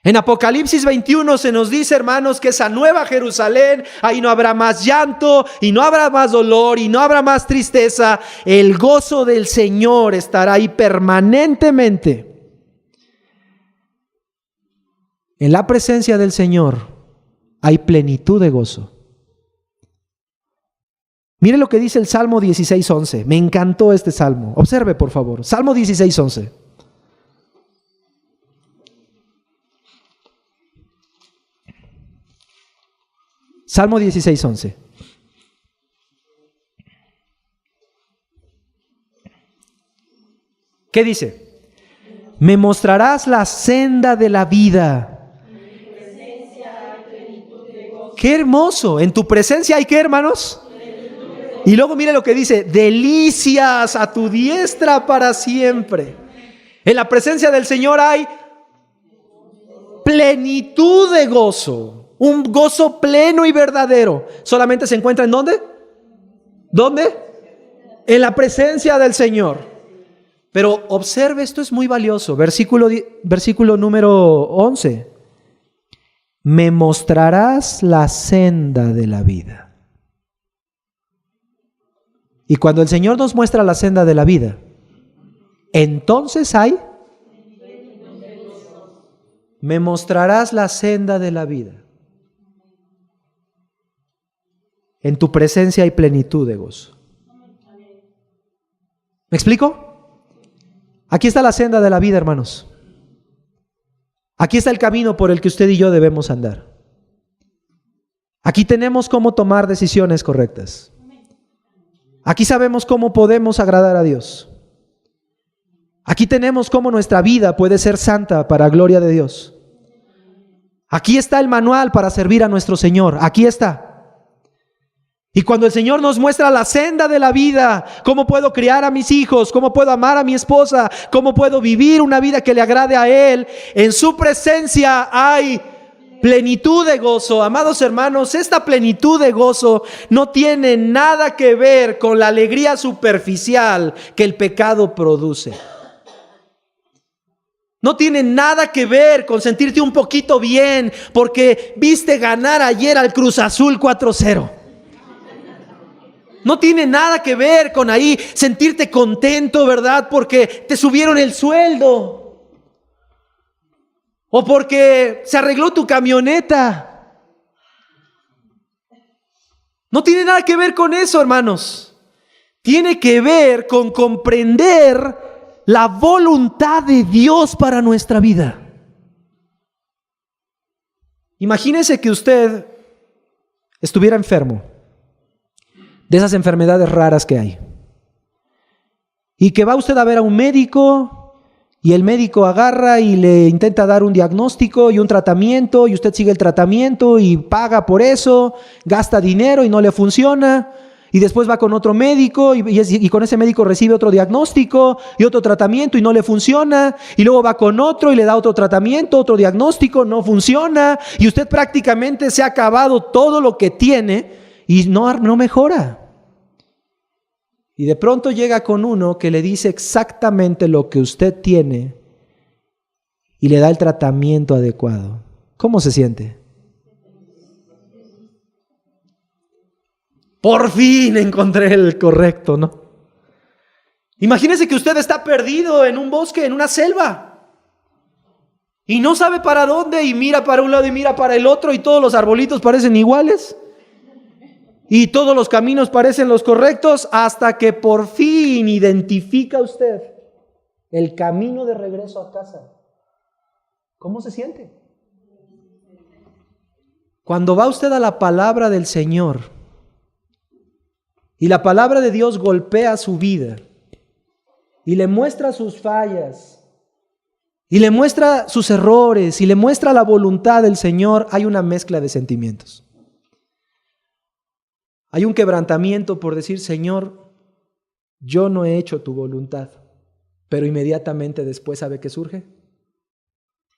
En Apocalipsis 21 se nos dice, hermanos, que esa nueva Jerusalén, ahí no habrá más llanto y no habrá más dolor y no habrá más tristeza. El gozo del Señor estará ahí permanentemente. En la presencia del Señor hay plenitud de gozo. Mire lo que dice el Salmo 16:11. Me encantó este salmo. Observe, por favor. Salmo 16:11. Salmo 16:11. ¿Qué dice? Me mostrarás la senda de la vida. ¡Qué hermoso! En tu presencia hay, ¿qué, hermanos? Y luego mire lo que dice: delicias a tu diestra para siempre. En la presencia del Señor hay plenitud de gozo, un gozo pleno y verdadero. Solamente se encuentra ¿en dónde? ¿Dónde? En la presencia del Señor. Pero observe, esto es muy valioso. Versículo número 11. Me mostrarás la senda de la vida. Y cuando el Señor nos muestra la senda de la vida, entonces hay, me mostrarás la senda de la vida. En tu presencia hay plenitud de gozo. ¿Me explico? Aquí está la senda de la vida, hermanos. Aquí está el camino por el que usted y yo debemos andar. Aquí tenemos cómo tomar decisiones correctas. Aquí sabemos cómo podemos agradar a Dios. Aquí tenemos cómo nuestra vida puede ser santa para gloria de Dios. Aquí está el manual para servir a nuestro Señor. Aquí está. Y cuando el Señor nos muestra la senda de la vida, cómo puedo criar a mis hijos, cómo puedo amar a mi esposa, cómo puedo vivir una vida que le agrade a Él, en su presencia hay plenitud de gozo. Amados hermanos, esta plenitud de gozo no tiene nada que ver con la alegría superficial que el pecado produce. No tiene nada que ver con sentirte un poquito bien porque viste ganar ayer al Cruz Azul 4-0. No tiene nada que ver con ahí sentirte contento, ¿verdad? Porque te subieron el sueldo. O porque se arregló tu camioneta. No tiene nada que ver con eso, hermanos. Tiene que ver con comprender la voluntad de Dios para nuestra vida. Imagínese que usted estuviera enfermo, de esas enfermedades raras que hay, y que va usted a ver a un médico, y el médico agarra y le intenta dar un diagnóstico y un tratamiento, y usted sigue el tratamiento y paga por eso, gasta dinero y no le funciona, y después va con otro médico y con ese médico recibe otro diagnóstico y otro tratamiento y no le funciona, y luego va con otro y le da otro tratamiento, otro diagnóstico, no funciona, y usted prácticamente se ha acabado todo lo que tiene y no mejora. Y de pronto llega con uno que le dice exactamente lo que usted tiene y le da el tratamiento adecuado. ¿Cómo se siente? Por fin encontré el correcto, ¿no? Imagínese que usted está perdido en un bosque, en una selva, y no sabe para dónde, y mira para un lado y mira para el otro, y todos los arbolitos parecen iguales, y todos los caminos parecen los correctos, hasta que por fin identifica usted el camino de regreso a casa. ¿Cómo se siente? Cuando va usted a la palabra del Señor, y la palabra de Dios golpea su vida y le muestra sus fallas y le muestra sus errores y le muestra la voluntad del Señor, hay una mezcla de sentimientos. Hay un quebrantamiento por decir: Señor, yo no he hecho tu voluntad. Pero inmediatamente después, ¿sabe qué surge?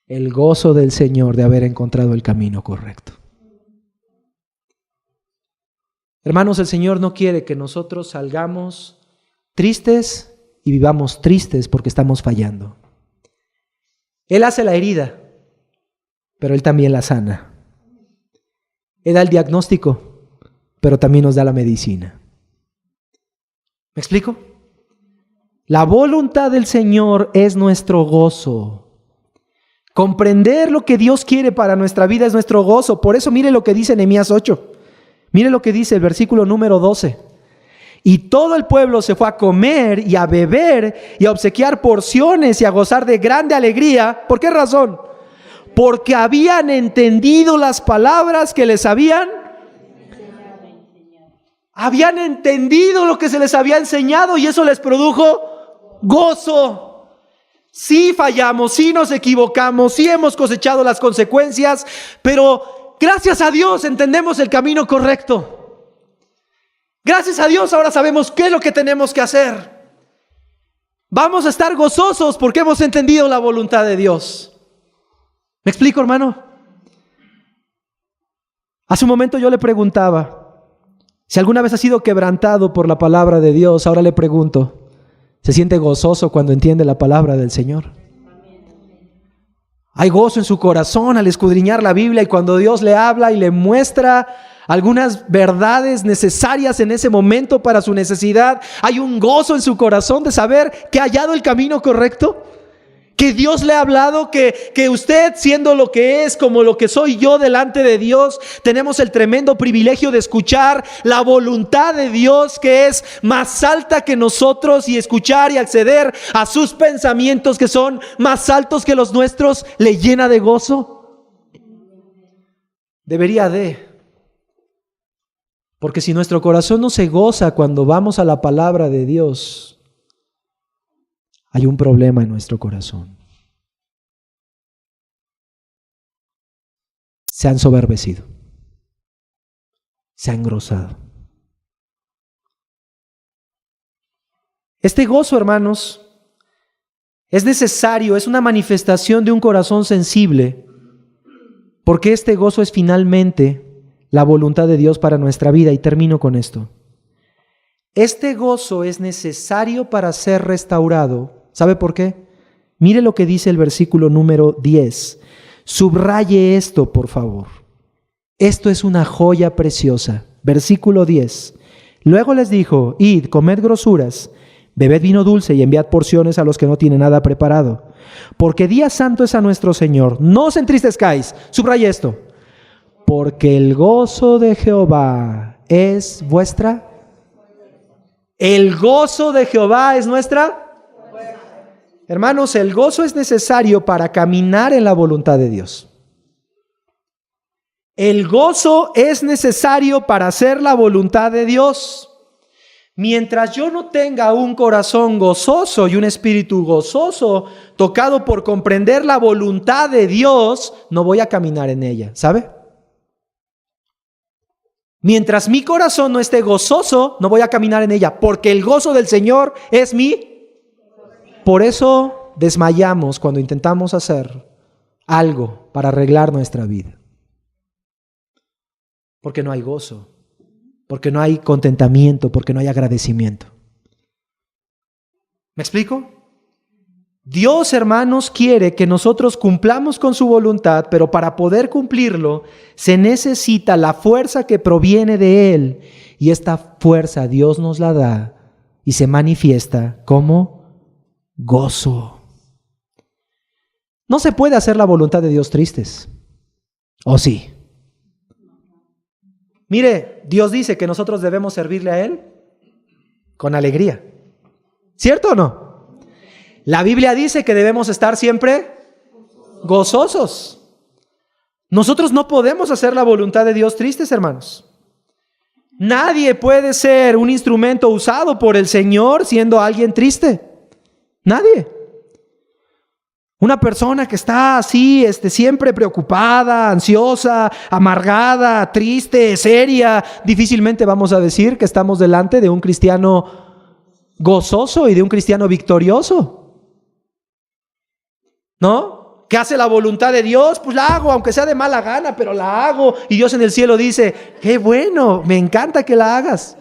El gozo del Señor de haber encontrado el camino correcto. Hermanos, el Señor no quiere que nosotros salgamos tristes y vivamos tristes porque estamos fallando. Él hace la herida, pero Él también la sana. Él da el diagnóstico, pero también nos da la medicina. ¿Me explico? La voluntad del Señor es nuestro gozo. Comprender lo que Dios quiere para nuestra vida es nuestro gozo. Por eso mire lo que dice Nehemías 8. Mire lo que dice el versículo número 12. Y todo el pueblo se fue a comer y a beber y a obsequiar porciones y a gozar de grande alegría. ¿Por qué razón? Porque habían entendido las palabras que les habían entendido lo que se les había enseñado, y eso les produjo gozo. Sí fallamos, sí nos equivocamos, sí hemos cosechado las consecuencias, pero gracias a Dios entendemos el camino correcto. Gracias a Dios ahora sabemos qué es lo que tenemos que hacer. Vamos a estar gozosos porque hemos entendido la voluntad de Dios. ¿Me explico, hermano? Hace un momento yo le preguntaba si alguna vez ha sido quebrantado por la palabra de Dios. Ahora le pregunto, ¿se siente gozoso cuando entiende la palabra del Señor? Hay gozo en su corazón al escudriñar la Biblia y cuando Dios le habla y le muestra algunas verdades necesarias en ese momento para su necesidad. Hay un gozo en su corazón de saber que ha hallado el camino correcto, que Dios le ha hablado, que usted, siendo lo que es, como lo que soy yo delante de Dios, tenemos el tremendo privilegio de escuchar la voluntad de Dios, que es más alta que nosotros, y escuchar y acceder a sus pensamientos que son más altos que los nuestros, le llena de gozo. Debería de. Porque si nuestro corazón no se goza cuando vamos a la palabra de Dios, hay un problema en nuestro corazón. Se han soberbecido. Se han engrosado. Este gozo, hermanos, es necesario, es una manifestación de un corazón sensible, porque este gozo es finalmente la voluntad de Dios para nuestra vida. Y termino con esto. Este gozo es necesario para ser restaurado. ¿Sabe por qué? Mire lo que dice el versículo número 10. Subraye esto, por favor. Esto es una joya preciosa. Versículo 10. Luego les dijo: id, comed grosuras, bebed vino dulce y enviad porciones a los que no tienen nada preparado. Porque día santo es a nuestro Señor. No os entristezcáis. Subraye esto. Porque el gozo de Jehová es vuestra. El gozo de Jehová es nuestra. Hermanos, el gozo es necesario para caminar en la voluntad de Dios. El gozo es necesario para hacer la voluntad de Dios. Mientras yo no tenga un corazón gozoso y un espíritu gozoso, tocado por comprender la voluntad de Dios, no voy a caminar en ella, ¿sabe? Mientras mi corazón no esté gozoso, no voy a caminar en ella, porque el gozo del Señor es mi. Por eso desmayamos cuando intentamos hacer algo para arreglar nuestra vida. Porque no hay gozo, porque no hay contentamiento, porque no hay agradecimiento. ¿Me explico? Dios, hermanos, quiere que nosotros cumplamos con su voluntad, pero para poder cumplirlo se necesita la fuerza que proviene de Él. Y esta fuerza Dios nos la da y se manifiesta como gozo. No se puede hacer la voluntad de Dios tristes. ¿O sí? Mire, Dios dice que nosotros debemos servirle a Él con alegría. ¿Cierto o no? La Biblia dice que debemos estar siempre gozosos. Nosotros no podemos hacer la voluntad de Dios tristes, hermanos. Nadie puede ser un instrumento usado por el Señor siendo alguien triste. Nadie. Una persona que está así, siempre preocupada, ansiosa, amargada, triste, seria, difícilmente vamos a decir que estamos delante de un cristiano gozoso y de un cristiano victorioso. ¿No? ¿Qué hace la voluntad de Dios? Pues la hago, aunque sea de mala gana, pero la hago. Y Dios en el cielo dice: qué bueno, me encanta que la hagas.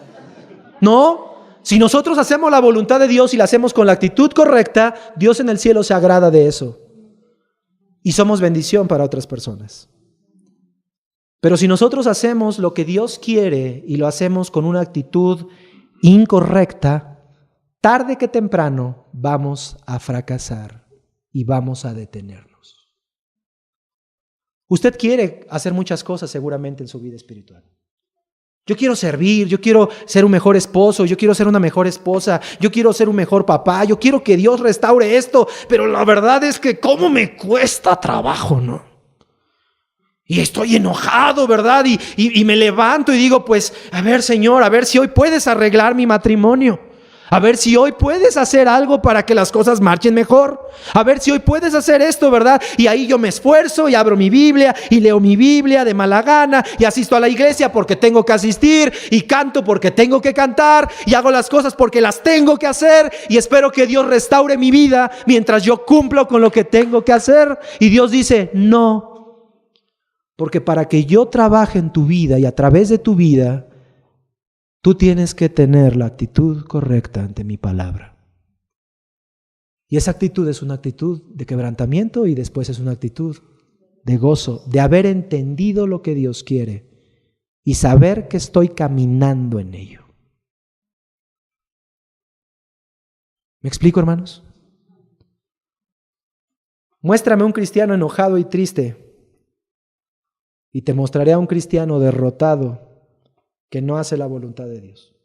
¿No? Si nosotros hacemos la voluntad de Dios y la hacemos con la actitud correcta, Dios en el cielo se agrada de eso. Y somos bendición para otras personas. Pero si nosotros hacemos lo que Dios quiere y lo hacemos con una actitud incorrecta, tarde que temprano vamos a fracasar y vamos a detenernos. Usted quiere hacer muchas cosas seguramente en su vida espiritual. Yo quiero servir, yo quiero ser un mejor esposo, yo quiero ser una mejor esposa, yo quiero ser un mejor papá, yo quiero que Dios restaure esto, pero la verdad es que cómo me cuesta trabajo, ¿no? Y estoy enojado, ¿verdad? Y me levanto y digo, pues, a ver, Señor, a ver si hoy puedes arreglar mi matrimonio. A ver si hoy puedes hacer algo para que las cosas marchen mejor. A ver si hoy puedes hacer esto, ¿verdad? Y ahí yo me esfuerzo y abro mi Biblia y leo mi Biblia de mala gana y asisto a la iglesia porque tengo que asistir y canto porque tengo que cantar y hago las cosas porque las tengo que hacer y espero que Dios restaure mi vida mientras yo cumplo con lo que tengo que hacer. Y Dios dice, no, porque para que yo trabaje en tu vida y a través de tu vida, tú tienes que tener la actitud correcta ante mi palabra. Y esa actitud es una actitud de quebrantamiento y después es una actitud de gozo, de haber entendido lo que Dios quiere y saber que estoy caminando en ello. ¿Me explico, hermanos? Muéstrame un cristiano enojado y triste y te mostraré a un cristiano derrotado que no hace la voluntad de Dios.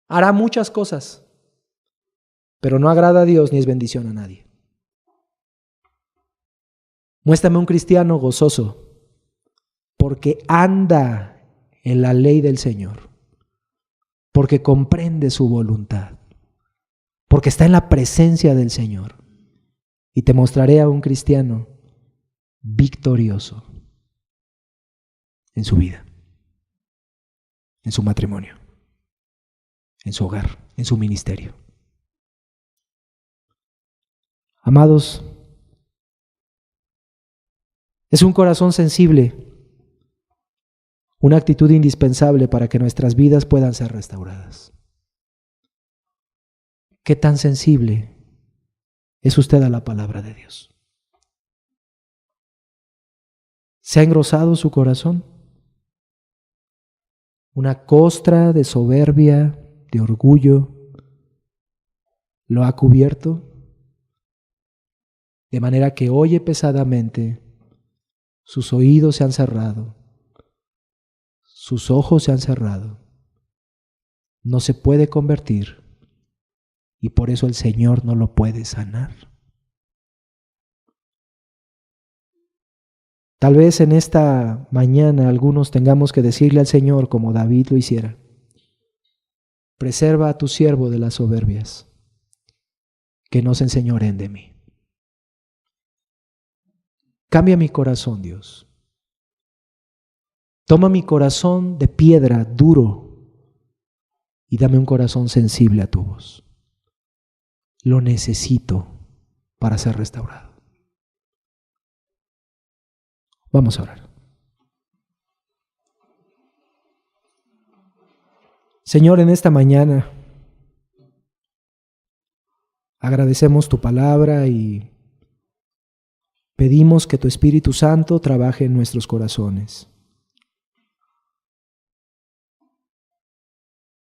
Hará muchas cosas, pero no agrada a Dios ni es bendición a nadie. Muéstrame un cristiano gozoso, porque anda en la ley del Señor, porque comprende su voluntad, porque está en la presencia del Señor. Y te mostraré a un cristiano victorioso en su vida, en su matrimonio, en su hogar, en su ministerio. Amados, es un corazón sensible, una actitud indispensable para que nuestras vidas puedan ser restauradas. ¿Qué tan sensible es usted a la palabra de Dios? ¿Se ha engrosado su corazón? Una costra de soberbia, de orgullo, lo ha cubierto, de manera que oye pesadamente, sus oídos se han cerrado, sus ojos se han cerrado, no se puede convertir y por eso el Señor no lo puede sanar. Tal vez en esta mañana algunos tengamos que decirle al Señor como David lo hiciera: preserva a tu siervo de las soberbias, que no se enseñoreen de mí. Cambia mi corazón, Dios. Toma mi corazón de piedra, duro, y dame un corazón sensible a tu voz. Lo necesito para ser restaurado. Vamos a orar. Señor, en esta mañana agradecemos tu palabra y pedimos que tu Espíritu Santo trabaje en nuestros corazones.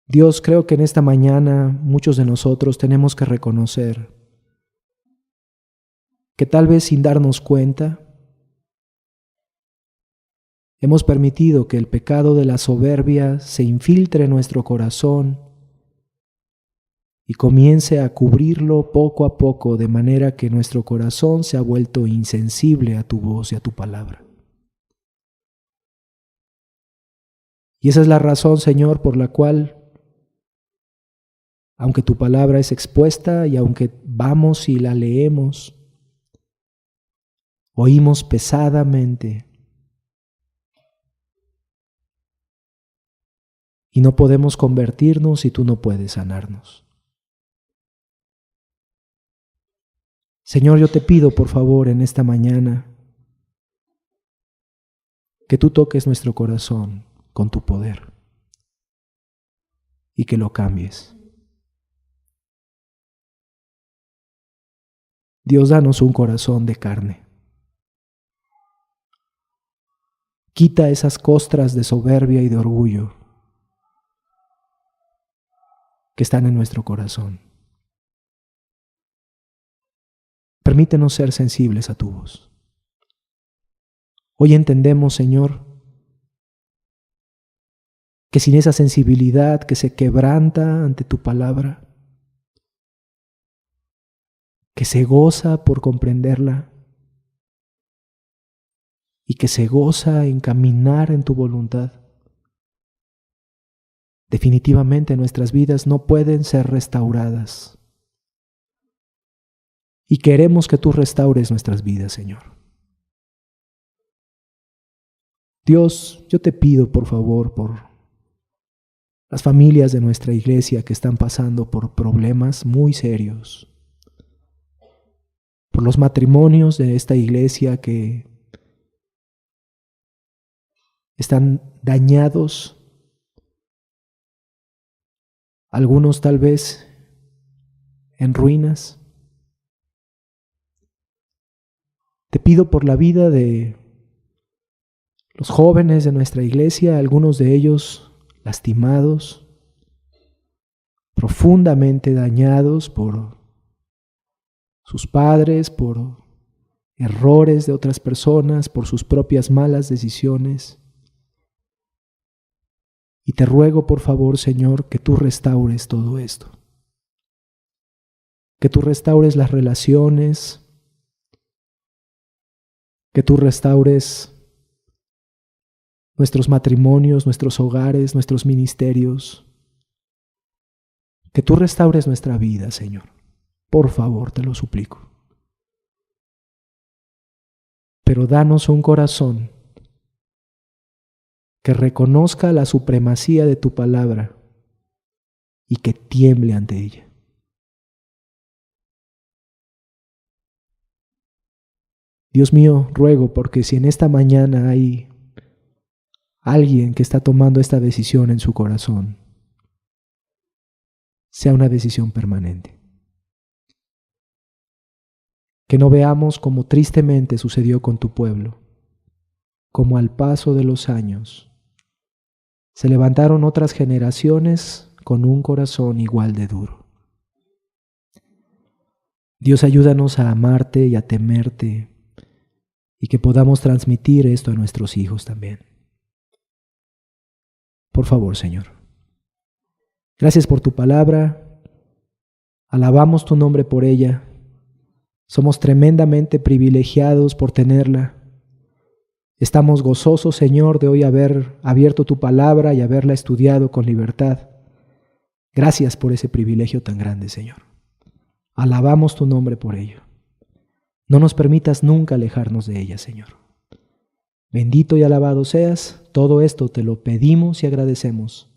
Dios, creo que en esta mañana muchos de nosotros tenemos que reconocer que tal vez sin darnos cuenta hemos permitido que el pecado de la soberbia se infiltre en nuestro corazón y comience a cubrirlo poco a poco, de manera que nuestro corazón se ha vuelto insensible a tu voz y a tu palabra. Y esa es la razón, Señor, por la cual, aunque tu palabra es expuesta y aunque vamos y la leemos, oímos pesadamente y no podemos convertirnos y tú no puedes sanarnos. Señor, yo te pido por favor en esta mañana que tú toques nuestro corazón con tu poder y que lo cambies. Dios, danos un corazón de carne. Quita esas costras de soberbia y de orgullo que están en nuestro corazón. Permítenos ser sensibles a tu voz. Hoy entendemos, Señor, que sin esa sensibilidad que se quebranta ante tu palabra, que se goza por comprenderla y que se goza en caminar en tu voluntad, definitivamente nuestras vidas no pueden ser restauradas. Y queremos que tú restaures nuestras vidas, Señor. Dios, yo te pido por favor por las familias de nuestra iglesia que están pasando por problemas muy serios, por los matrimonios de esta iglesia que están dañados, algunos tal vez en ruinas. Te pido por la vida de los jóvenes de nuestra iglesia, algunos de ellos lastimados, profundamente dañados por sus padres, por errores de otras personas, por sus propias malas decisiones. Y te ruego, por favor, Señor, que tú restaures todo esto. Que tú restaures las relaciones, que tú restaures nuestros matrimonios, nuestros hogares, nuestros ministerios. Que tú restaures nuestra vida, Señor. Por favor, te lo suplico. Pero danos un corazón que reconozca la supremacía de tu palabra y que tiemble ante ella. Dios mío, ruego porque si en esta mañana hay alguien que está tomando esta decisión en su corazón, sea una decisión permanente. Que no veamos como tristemente sucedió con tu pueblo, como al paso de los años se levantaron otras generaciones con un corazón igual de duro. Dios, ayúdanos a amarte y a temerte y que podamos transmitir esto a nuestros hijos también. Por favor, Señor. Gracias por tu palabra. Alabamos tu nombre por ella. Somos tremendamente privilegiados por tenerla. Estamos gozosos, Señor, de hoy haber abierto tu palabra y haberla estudiado con libertad. Gracias por ese privilegio tan grande, Señor. Alabamos tu nombre por ello. No nos permitas nunca alejarnos de ella, Señor. Bendito y alabado seas. Todo esto te lo pedimos y agradecemos